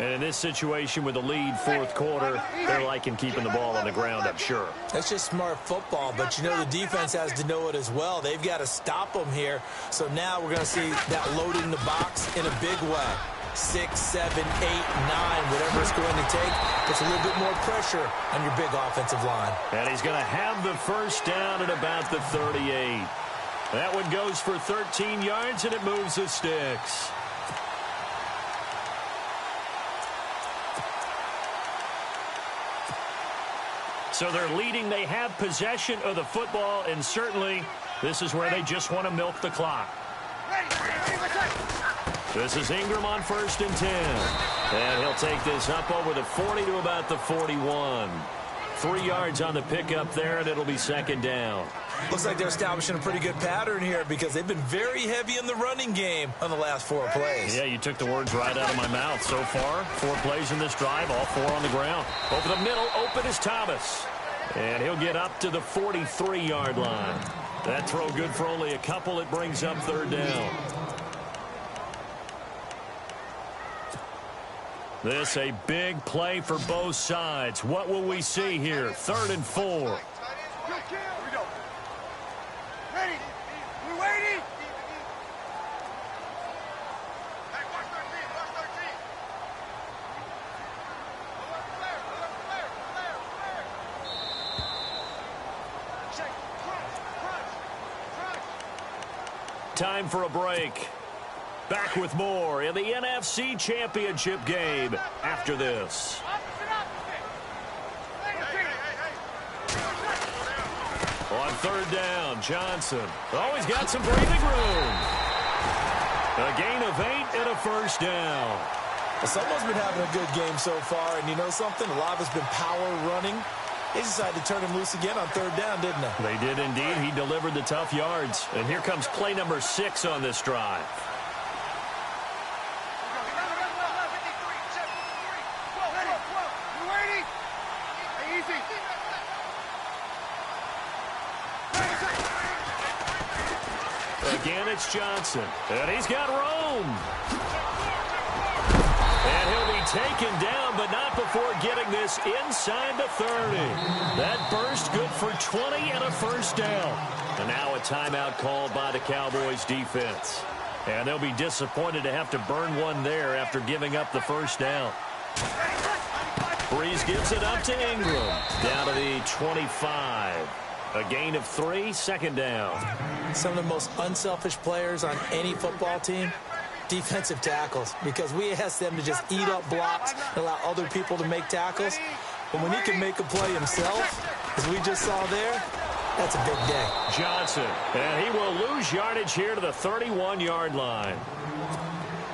And in this situation with the lead fourth quarter, they're liking keeping the ball on the ground, I'm sure. That's just smart football, but, the defense has to know it as well. They've got to stop them here. So now we're going to see that loading the box in a big way. 6, 7, 8, 9, whatever it's going to take. Puts a little bit more pressure on your big offensive line. And he's going to have the first down at about the 38. That one goes for 13 yards, and it moves the sticks. So they're leading. They have possession of the football, and certainly this is where they just want to milk the clock. This is Ingram on 1st and 10. And he'll take this up over the 40 to about the 41. 3 yards on the pickup there, and it'll be 2nd down. Looks like they're establishing a pretty good pattern here because they've been very heavy in the running game on the last 4 plays. Yeah, you took the words right out of my mouth. So far, 4 plays in this drive, all 4 on the ground. Over the middle, open is Thomas. And he'll get up to the 43-yard line. That throw good for only a couple. It brings up 3rd down. This a big play for both sides. What will we see here? 3rd and 4. Here we go. Ready? We're waiting. Hey, watch 13. Watch 13. Check. Crunch. Time for a break. Back with more in the NFC Championship game after this. On 3rd down, Johnson. Always got some breathing room. A gain of 8 and a 1st down. Well, someone's been having a good game so far, and you know something? A lot of it's been power running. They decided to turn him loose again on 3rd down, didn't they? They did indeed. He delivered the tough yards. And here comes play number 6 on this drive. Again, it's Johnson. And he's got room. And he'll be taken down, but not before getting this inside the 30. That burst good for 20 and a 1st down. And now a timeout called by the Cowboys defense. And they'll be disappointed to have to burn one there after giving up the 1st down. Breeze gives it up to Ingram. Down to the 25. A gain of 3, 2nd down. Some of the most unselfish players on any football team, defensive tackles, because we ask them to just eat up blocks and allow other people to make tackles. But when he can make a play himself, as we just saw there, that's a big day. Johnson, and he will lose yardage here to the 31-yard line.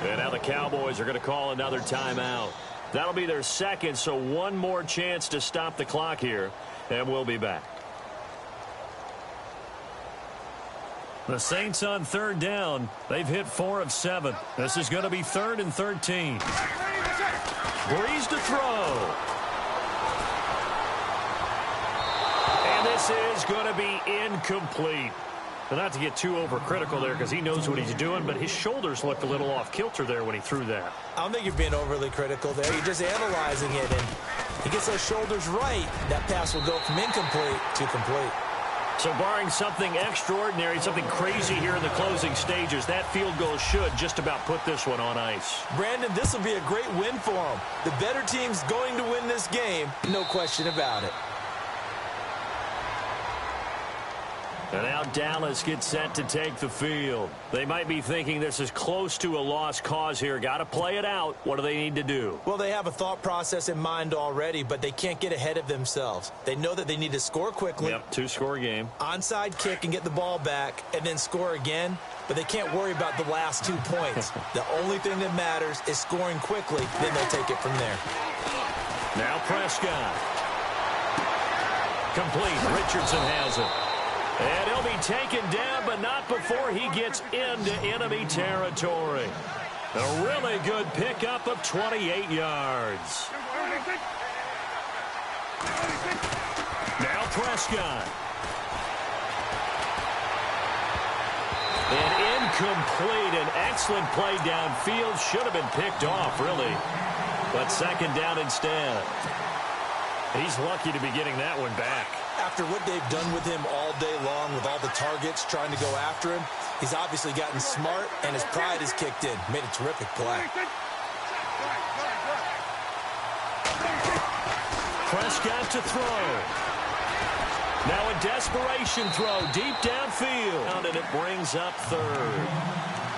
And now the Cowboys are going to call another timeout. That'll be their 2nd, so one more chance to stop the clock here, and we'll be back. The Saints on 3rd down. They've hit 4 of 7. This is going to be 3rd and 13. Breeze to throw. And this is going to be incomplete. But not to get too overcritical there because he knows what he's doing, but his shoulders looked a little off kilter there when he threw that. I don't think you're being overly critical there. You're just analyzing it, and he gets those shoulders right. That pass will go from incomplete to complete. So barring something extraordinary, something crazy here in the closing stages, that field goal should just about put this one on ice. Brandon, this will be a great win for him. The better team's going to win this game, no question about it. And now Dallas gets set to take the field. They might be thinking this is close to a lost cause here. Got to play it out. What do they need to do? Well, they have a thought process in mind already, but they can't get ahead of themselves. They know that they need to score quickly. Yep, 2-score game. Onside kick and get the ball back and then score again, but they can't worry about the last 2 points. The only thing that matters is scoring quickly, then they'll take it from there. Now Prescott. Complete. Richardson has it. And he'll be taken down, but not before he gets into enemy territory. A really good pickup of 28 yards. Now Prescott. And incomplete. An excellent play downfield. Should have been picked off, really. But second down instead. He's lucky to be getting that one back. After what they've done with him all day long, with all the targets trying to go after him, he's obviously gotten smart, and his pride has kicked in. Made a terrific play. Prescott to throw. Now a desperation throw deep downfield, and it brings up third.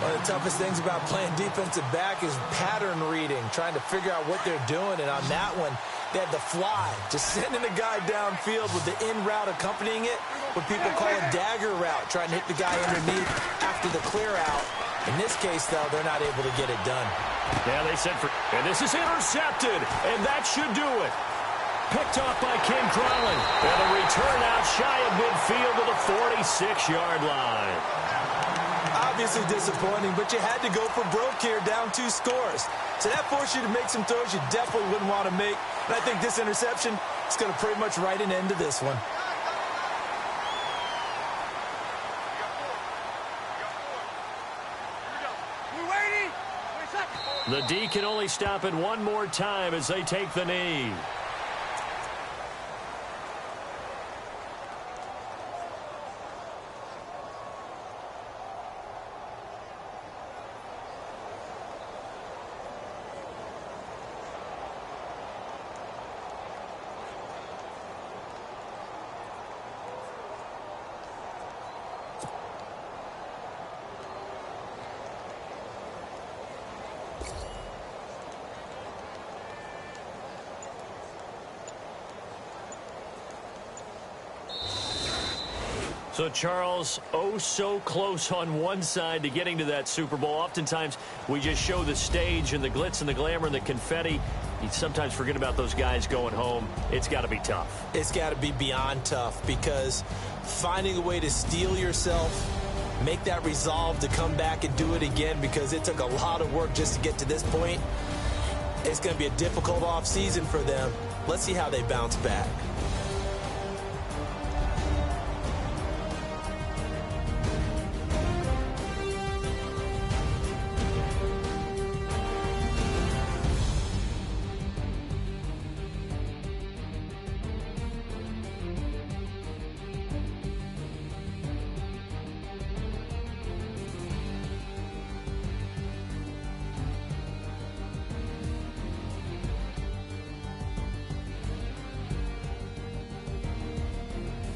One of the toughest things about playing defensive back is pattern reading, trying to figure out what they're doing. And on that one, they had the fly, just sending a guy downfield with the in route accompanying it, what people call a dagger route, trying to hit the guy underneath after the clear out. In this case, though, they're not able to get it done. Yeah, they said and this is intercepted, and that should do it. Picked off by Ken Crawley. And a return out shy of midfield to the 46-yard line. Obviously disappointing, but you had to go for broke here, down 2 scores. So that forced you to make some throws you definitely wouldn't want to make. And I think this interception is going to pretty much write an end to this one. The D can only stop it one more time as they take the knee. So, Charles, oh so close on one side to getting to that Super Bowl. Oftentimes, we just show the stage and the glitz and the glamour and the confetti. You sometimes forget about those guys going home. It's got to be tough. It's got to be beyond tough, because finding a way to steel yourself, make that resolve to come back and do it again, because it took a lot of work just to get to this point. It's going to be a difficult offseason for them. Let's see how they bounce back.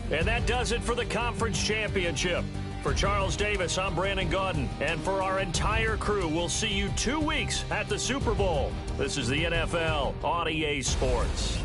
And that does it for the conference championship. For Charles Davis, I'm Brandon Gaudin. And for our entire crew, we'll see you 2 weeks at the Super Bowl. This is the NFL on EA Sports.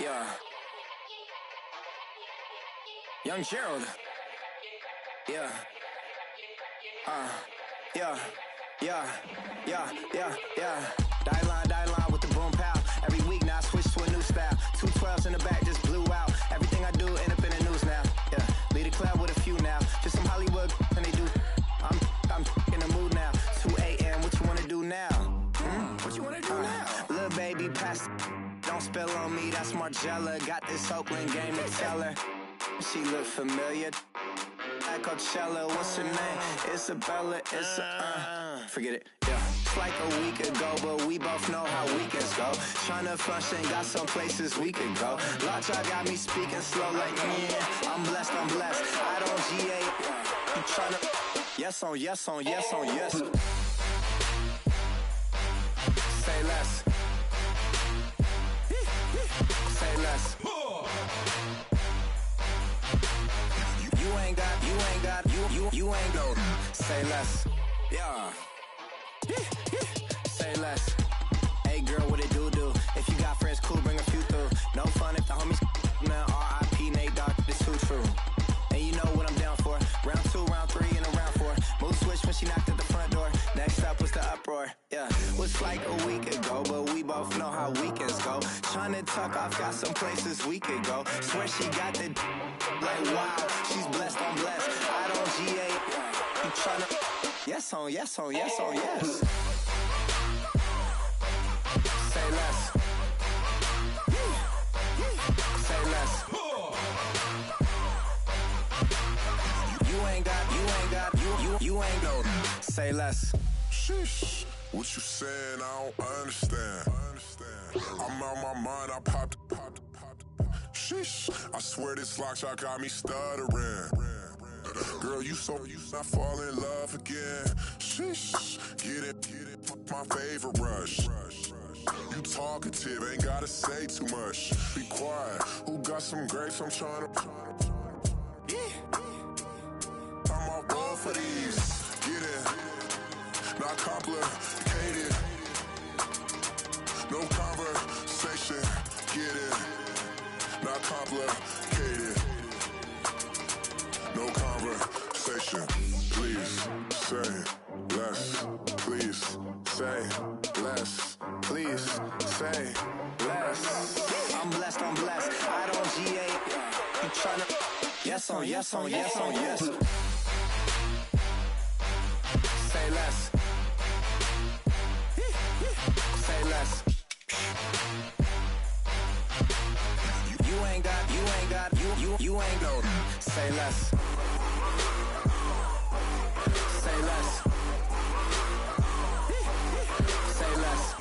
Yeah. Young Gerald. Yeah. Yeah. Die line with the boom pow. Every week now I switch to a new style. 212s in the back just blew out. Everything I do end up in the news now. Yeah. Lead a club with a few now. Just some Hollywood and they do. I'm in the mood now. 2 a.m. What you wanna do now? What you wanna do now? Little baby pass. Don't spill on me, that's Margella. Got this Oakland game to tell her. She look familiar. At Coachella, what's her name? Isabella, forget it, yeah. It's like a week ago, but we both know how weekends go. Tryna function, got some places we could go. Lockjaw got me speaking slow like, I'm blessed, I don't GA. I'm tryna, yes on yes on yes on yes. Say less. Say less. You ain't go. Say less. Yeah. Say less. Hey girl, what it do? If you got friends, cool, bring a few through. No fun if the homies, man. R.I.P. Nate Dogg, this too true. And you know what I'm down for. Round 2, round 3, and a round 4. Move switch when she knocked at the front door. Next up was the uproar. Yeah, was like a week ago, but we both know how weekends go. Tryna tuck off, got some places we could go. Swear she got the like wow, she's blessed, I'm blessed. I don't GA. I'm tryna yes on yes on yes on yes. Say less. Say less. You ain't no. Say less. Sheesh. What you saying? I don't understand. I'm out my mind. I popped. Sheesh. I swear this lockjaw got me stuttering. Girl, you not fall in love again. Sheesh. Get it. My favorite rush. You talkative, ain't gotta say too much. Be quiet. Who got some grapes? I'm tryna. I'm all ball for these. Get it. Not complicated. No conversation. Get it. Not complicated. No conversation. Please say less. Please say less. Please say less. I'm blessed. I don't GA. I'm tryna yes on yes on yes on yes. Say less. Say less. You ain't no. Say less. Say less. Say less.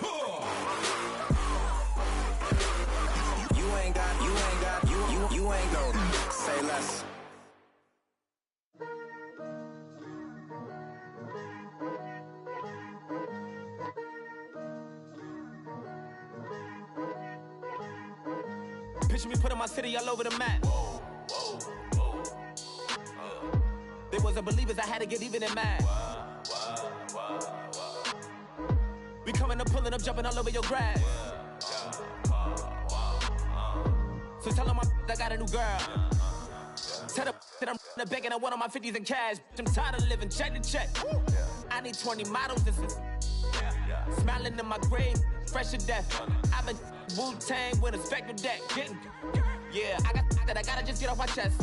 You ain't no. Say less. Picture me putting my city all over the map. They wasn't believers, I had to get even in mad. We coming up, pulling up, jumping all over your grass. So tell them I got a new girl. Tell them that I'm the bank and I want all my 50s in cash. I'm tired of living check to check. I need 20 models. Smiling in my grave, fresh to death. I've been Wu-Tang with a spectral deck. Yeah, I gotta just get off my chest.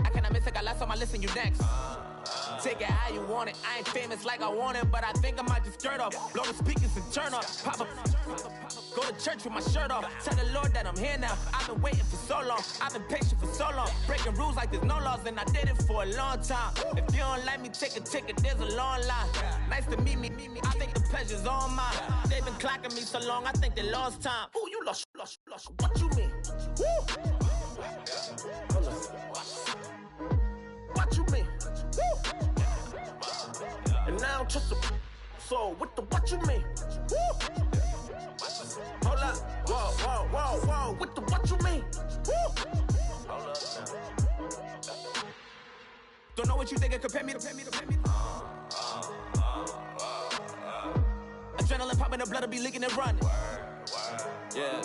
I cannot miss it, got last on my list and you next. Take it how you want it. I ain't famous like I want it, but I think I might just skirt off. Blow the speakers and turn off. Pop up. Go to church with my shirt off. Tell the Lord that I'm here now. I've been waiting for so long. I've been patient for so long. Breaking rules like there's no laws, and I did it for a long time. If you don't like me, take a ticket. There's a long line. Nice to meet me. I think the pleasure's all mine. They've been clocking me so long, I think they lost time. Ooh, you lost. What you mean? Woo! Hold on. What you mean? Woo! And now I don't trust the so what you mean? Woo! Hold up, whoa, what you mean? Woo! Hold up now. Don't know what you think, compare me to. Adrenaline popping, the blood will be leaking and running. Yeah.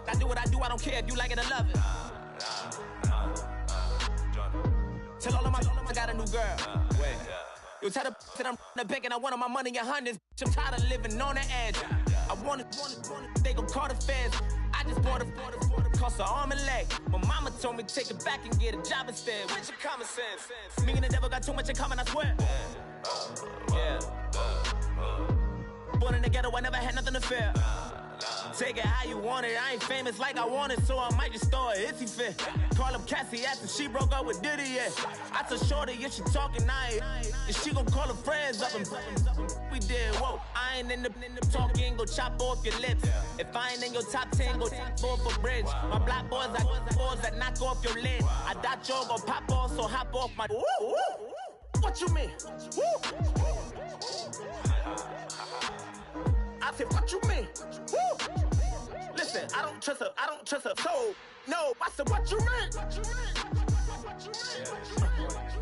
I do what I do, I don't care if you like it or love it. Tell all of my I got a new girl. Wait. You tell the that I'm the bank and I want all my money in hundreds. I'm tired of living on the edge. I want it, they gon' call the feds. I just bought a cost an arm and leg. My mama told me take it back and get a job instead. Where's your common sense? Me and the devil got too much in common, I swear. Yeah. Born in the ghetto, I never had nothing to fear. Take it how you want it. I ain't famous like I want it, so I might just throw a hissy fit. Call up Cassie after she broke up with Diddy, yeah. I told Shorty, if she talking, I ain't. And she gon' call her friends up and we did, whoa. I ain't in the talking, go chop off your lips. If I ain't in your top 10, go top off a bridge. My black boys, I got boys that knock off your lid. I doubt y'all gon' pop off, so hop off my. What you mean? I said, what you mean? Listen, I don't trust her, so no. I said, what you mean?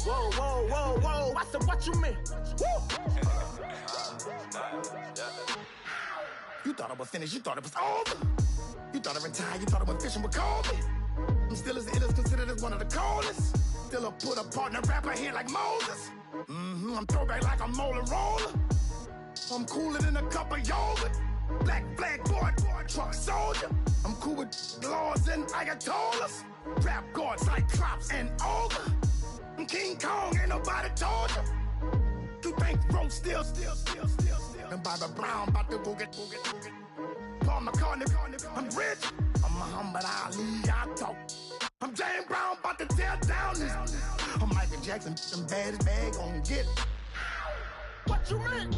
Whoa, whoa, whoa, whoa. I said, what you mean? You thought I was finished, you thought it was over. You thought I retired, you thought I went fishing with Kobe. I'm still as ill as considered as one of the coldest. Still a put a partner rapper here like Moses. I'm throwback like a molar roller. I'm cooler than a cup of yogurt. Black flag boy, truck soldier. I'm cool with laws and ayatollahs. Rap gods like Cyclops and Ogre. I'm King Kong, ain't nobody told you. You think road still. And Bobby Brown about to go get. Paul McCartney, I'm rich. I'm Muhammad Ali, I talk. I'm James Brown, about to tear down this. I'm Michael Jackson, some baddest bag gon' get. What you mean?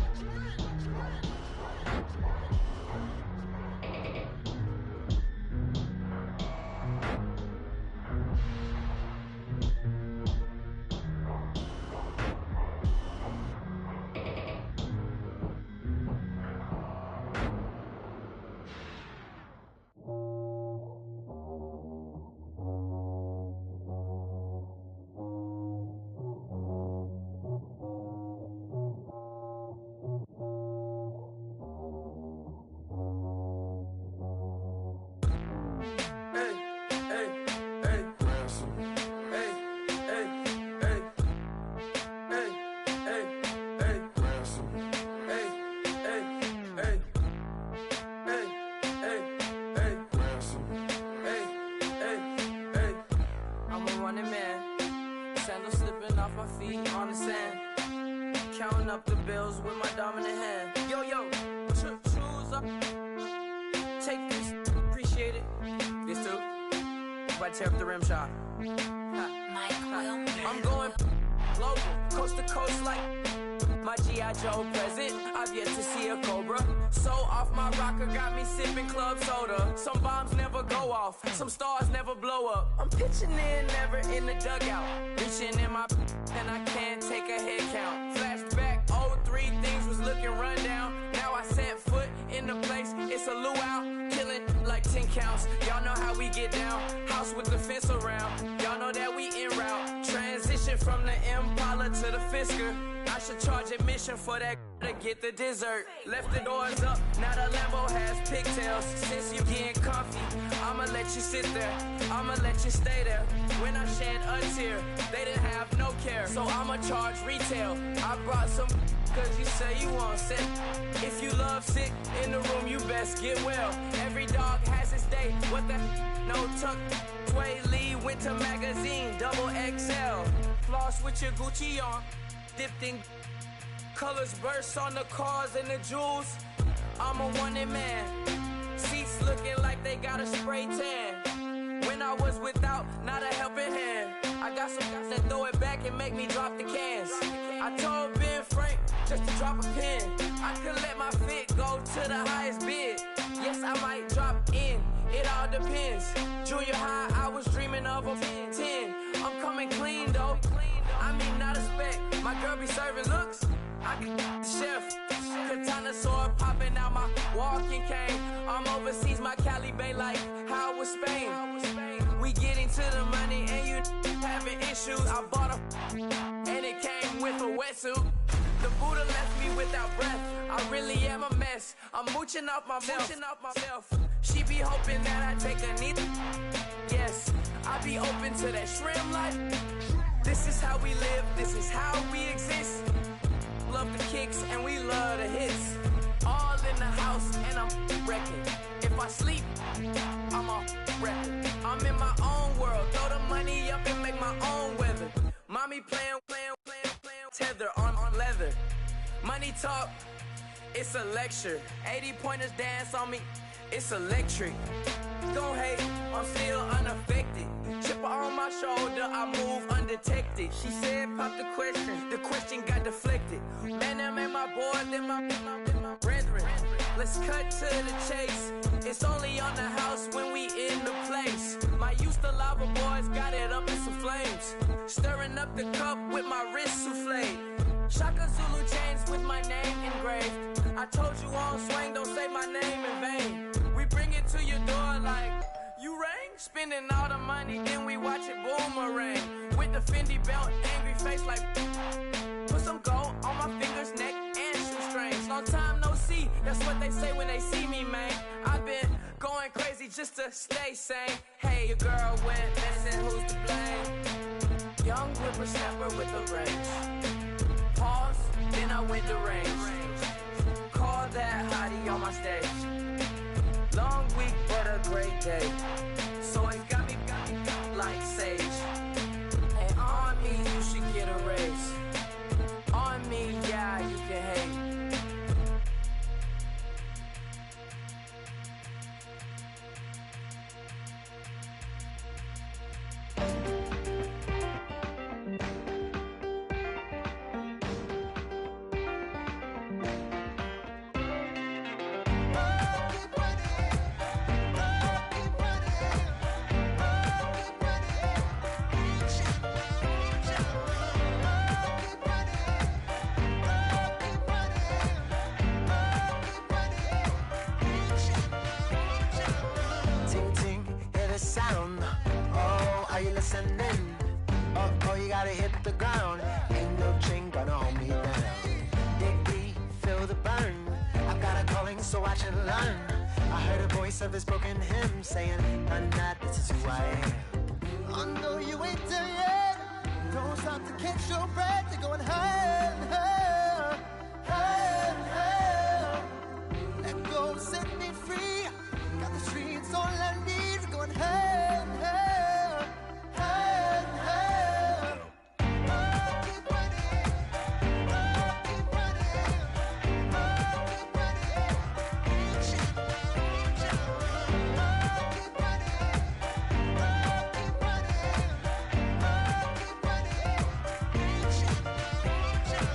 Tear up the rim shot. I'm going global, coast to coast like my G.I. Joe present. I've yet to see a Cobra. So off my rocker got me sipping club soda. Some bombs never go off, some stars never blow up. I'm pitching in, never in the dugout. Reaching in my and I can't take a head count. Flashback, 03, things was looking run down. Now I set foot in the place, it's a luau. Killing like 10 counts. Y'all know how we get down. House with the fence around. Y'all know that we en route. Transition from the Impala to the Fisker. I should charge admission for that to get the dessert. Left the doors up, now the Lambo has pigtails. Since you getting comfy, I'ma let you sit there. I'ma let you stay there. When I shed a tear, they didn't have no care. So I'ma charge retail. I brought some cause you say you want sick. If you love sick in the room, you best get well. Every dog has its day. What the no tuck. Sway Lee, Winter Magazine, double XL. Floss with your Gucci on. Dipped in colors burst on the cars and the jewels. I'm a wanted man. Seats looking like they got a spray tan. When I was without, not a helping hand. I got some guys that throw it back and make me drop the cans. I told Ben Frank just to drop a pin. I could let my fit go to the highest bid. Yes, I might drop in. It all depends. Junior high, I was dreaming of a 10. I'm coming clean though. I mean, not a spec. My girl be serving looks. I can the chef. Katana sword popping out my walking cane. I'm overseas, my Cali Bay like how was Spain. We getting to the money and you having issues. I bought a and it came with a wetsuit. The Buddha left me without breath. I really am a mess. I'm mooching off myself. She be hoping that I take a knee. Yes, I be open to that shrimp life. This is how we live, this is how we exist. Love the kicks and we love the hits. All in the house and I'm wrecking. If I sleep, I'm off record. I'm in my own world, throw the money up and make my own weather. Mommy playing tether on leather. Money talk, it's a lecture. 80-pointers dance on me, it's electric. Don't hate, I'm still unaffected. Chipper on my shoulder, I move undetected. She said, pop the question got deflected. Man, them ain't my boys, them my brethren. Let's cut to the chase. It's only on the house when we in the place. My used to lava boys got it up in some flames. Stirring up the cup with my wrist soufflé. Shaka Zulu chains with my name engraved. I told you on swing, don't say my name in vain. We bring it to your door like, you rang? Spending all the money, then we watch it boomerang. With the Fendi belt, angry face like, put some gold on my fingers, neck, and shoestrings. Long time no see, that's what they say when they see me, man. I've been going crazy just to stay sane. Hey, your girl went missing, who's to blame? Young whippersnapper with a range. Pause, then I went to range. Call that hottie on my stage. Long week, but a great day. So it got me like sage. And on me, you should get a raise. On me, yeah, you can hate. Oh, you gotta hit the ground. Ain't no chain gonna hold me down. Dig deep, feel the burn. I've got a calling, so I should learn. I heard a voice of this broken hymn saying, "I'm not, this is who I am." I know you ain't there yet. Don't stop to catch your breath. You're going higher and higher, higher and higher. Let go, set me free. Got the streets all I need. We're going higher and higher, higher and higher. Oh, keep running. Oh, keep running. Oh, keep running. Reach it, reach it. Oh, keep running. Oh, keep running. Oh, keep running. Reach it, reach it.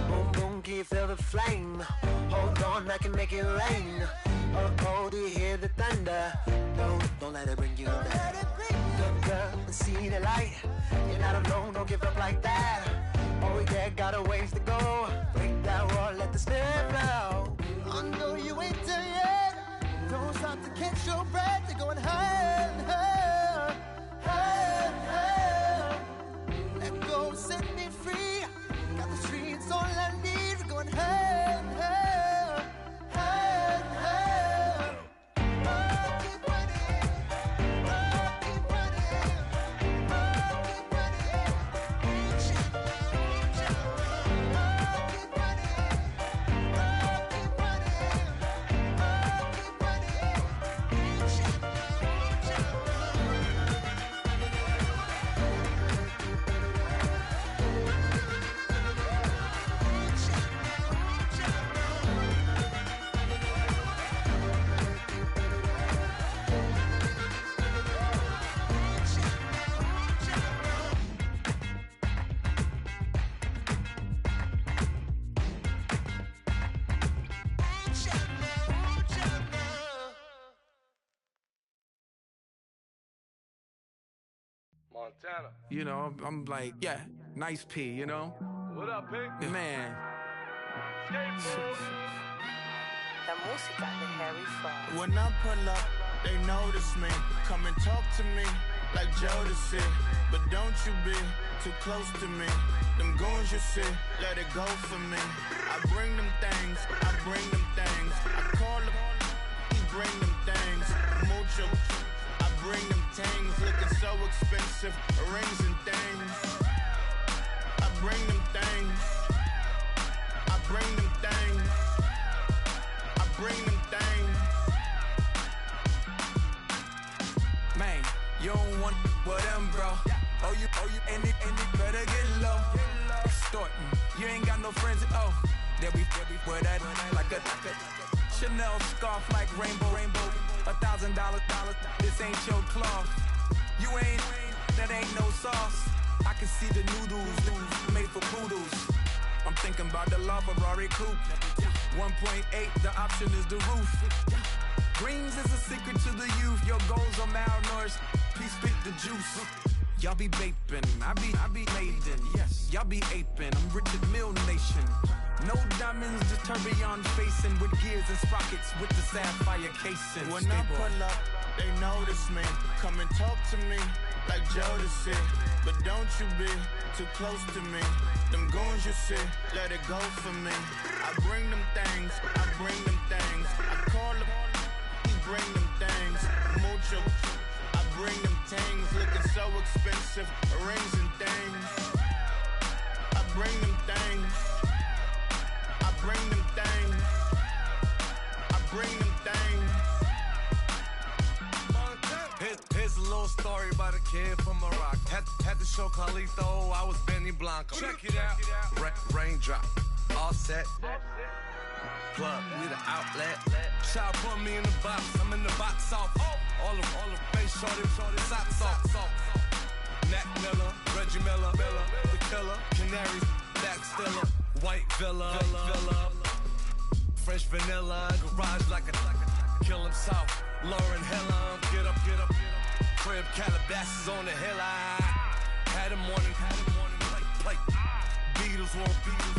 Boom, boom, can you feel the flame? Hold on, I can make it rain. Oh, do you hear the thunder? Don't let it bring you down. Look up and see the light. You're not alone, don't give up like that. Oh yeah, got a ways to go. Break that wall, let the spirit flow. I know you ain't there yet. Don't stop to catch your breath. You're going higher and higher, higher and higher. Let go, set me free. Got the streets all I need. We're going higher and higher, higher and higher. Oh, keep running. Oh, keep running. Oh, keep running. Reach it, reach it. Oh, keep running. Oh, keep running. Oh, keep running. Reach it, reach it. Montana. You know, I'm like, yeah, nice P, you know? What up, Pink? Man. La música de Harry Fraud. When I pull up, they notice me. Come and talk to me like Jodeci. But don't you be too close to me. Them goons you see, let it go for me. I bring them things, I bring them things. I call them, he bring them things. Mucho, I bring them things. Looking so expensive, rings and things. I bring them things. bring them things. I bring them things. Man, you don't want with them, bro. Oh, you, and it better get low. Extorting, you ain't got no friends. Oh, they'll be wear that like a Chanel scarf like rainbow. $1,000, this ain't your cloth. You ain't, that ain't no sauce. I can see the noodles made for poodles. I'm thinking about the LaFerrari coupe. 1.8, the option is the roof. Greens is a secret to the youth. Your goals are malnourished. Please spit the juice. Y'all be vaping, I be maiden. Yes, y'all be aping. I'm Richard Mill Nation. No diamonds, just tourbillon facing with gears and sprockets with the sapphire casing. When I pull up, they notice me. Come and talk to me like Jodeci. But don't you be too close to me. Them goons you see, let it go for me. I bring them things, I bring them things. I call them, he bring them things. Mucho, I bring them things. Looking so expensive, rings and things. I bring them things. I bring them things. I bring them things. Here's a little story about a kid from Morocco. Had to show Carlito I was Benny Blanco. Check it out. Raindrop, all set. Plug, we the outlet. Shot put me in the box. I'm in the box off. All the face shorty, socks off. Mac Miller, Reggie Miller, the killer, Canaries, back stiller, white villa, fresh vanilla, garage like a kill himself. Lauren Hill, get up, crib Calabasas on the hill. I had him morning, plate. Beatles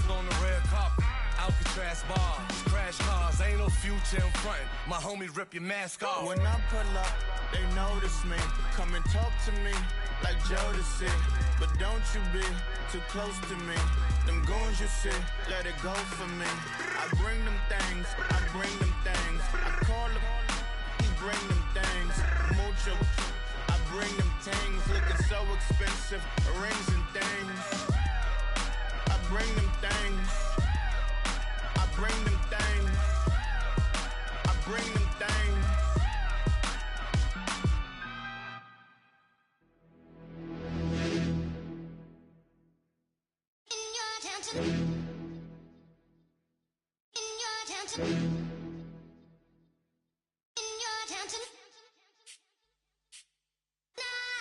on the red carpet. Alcatraz bars, crash cars, ain't no future in front. My homie rip your mask off. When I pull up, they notice me. Come and talk to me like Jodeci. But don't you be too close to me. Them goons you see, let it go for me. I bring them things, I bring them things. I call them, he bring them things. Mucho, I bring them things. Looking so expensive, rings and things. I bring them things. I bring them things. I bring them things.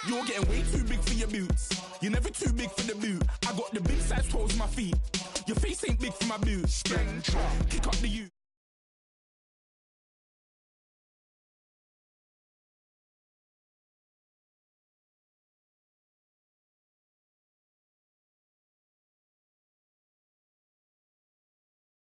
You're getting way too big for your boots. You're never too big for the boot. I got the big size toes on my feet. Your face ain't big for my boots. Kick up the U.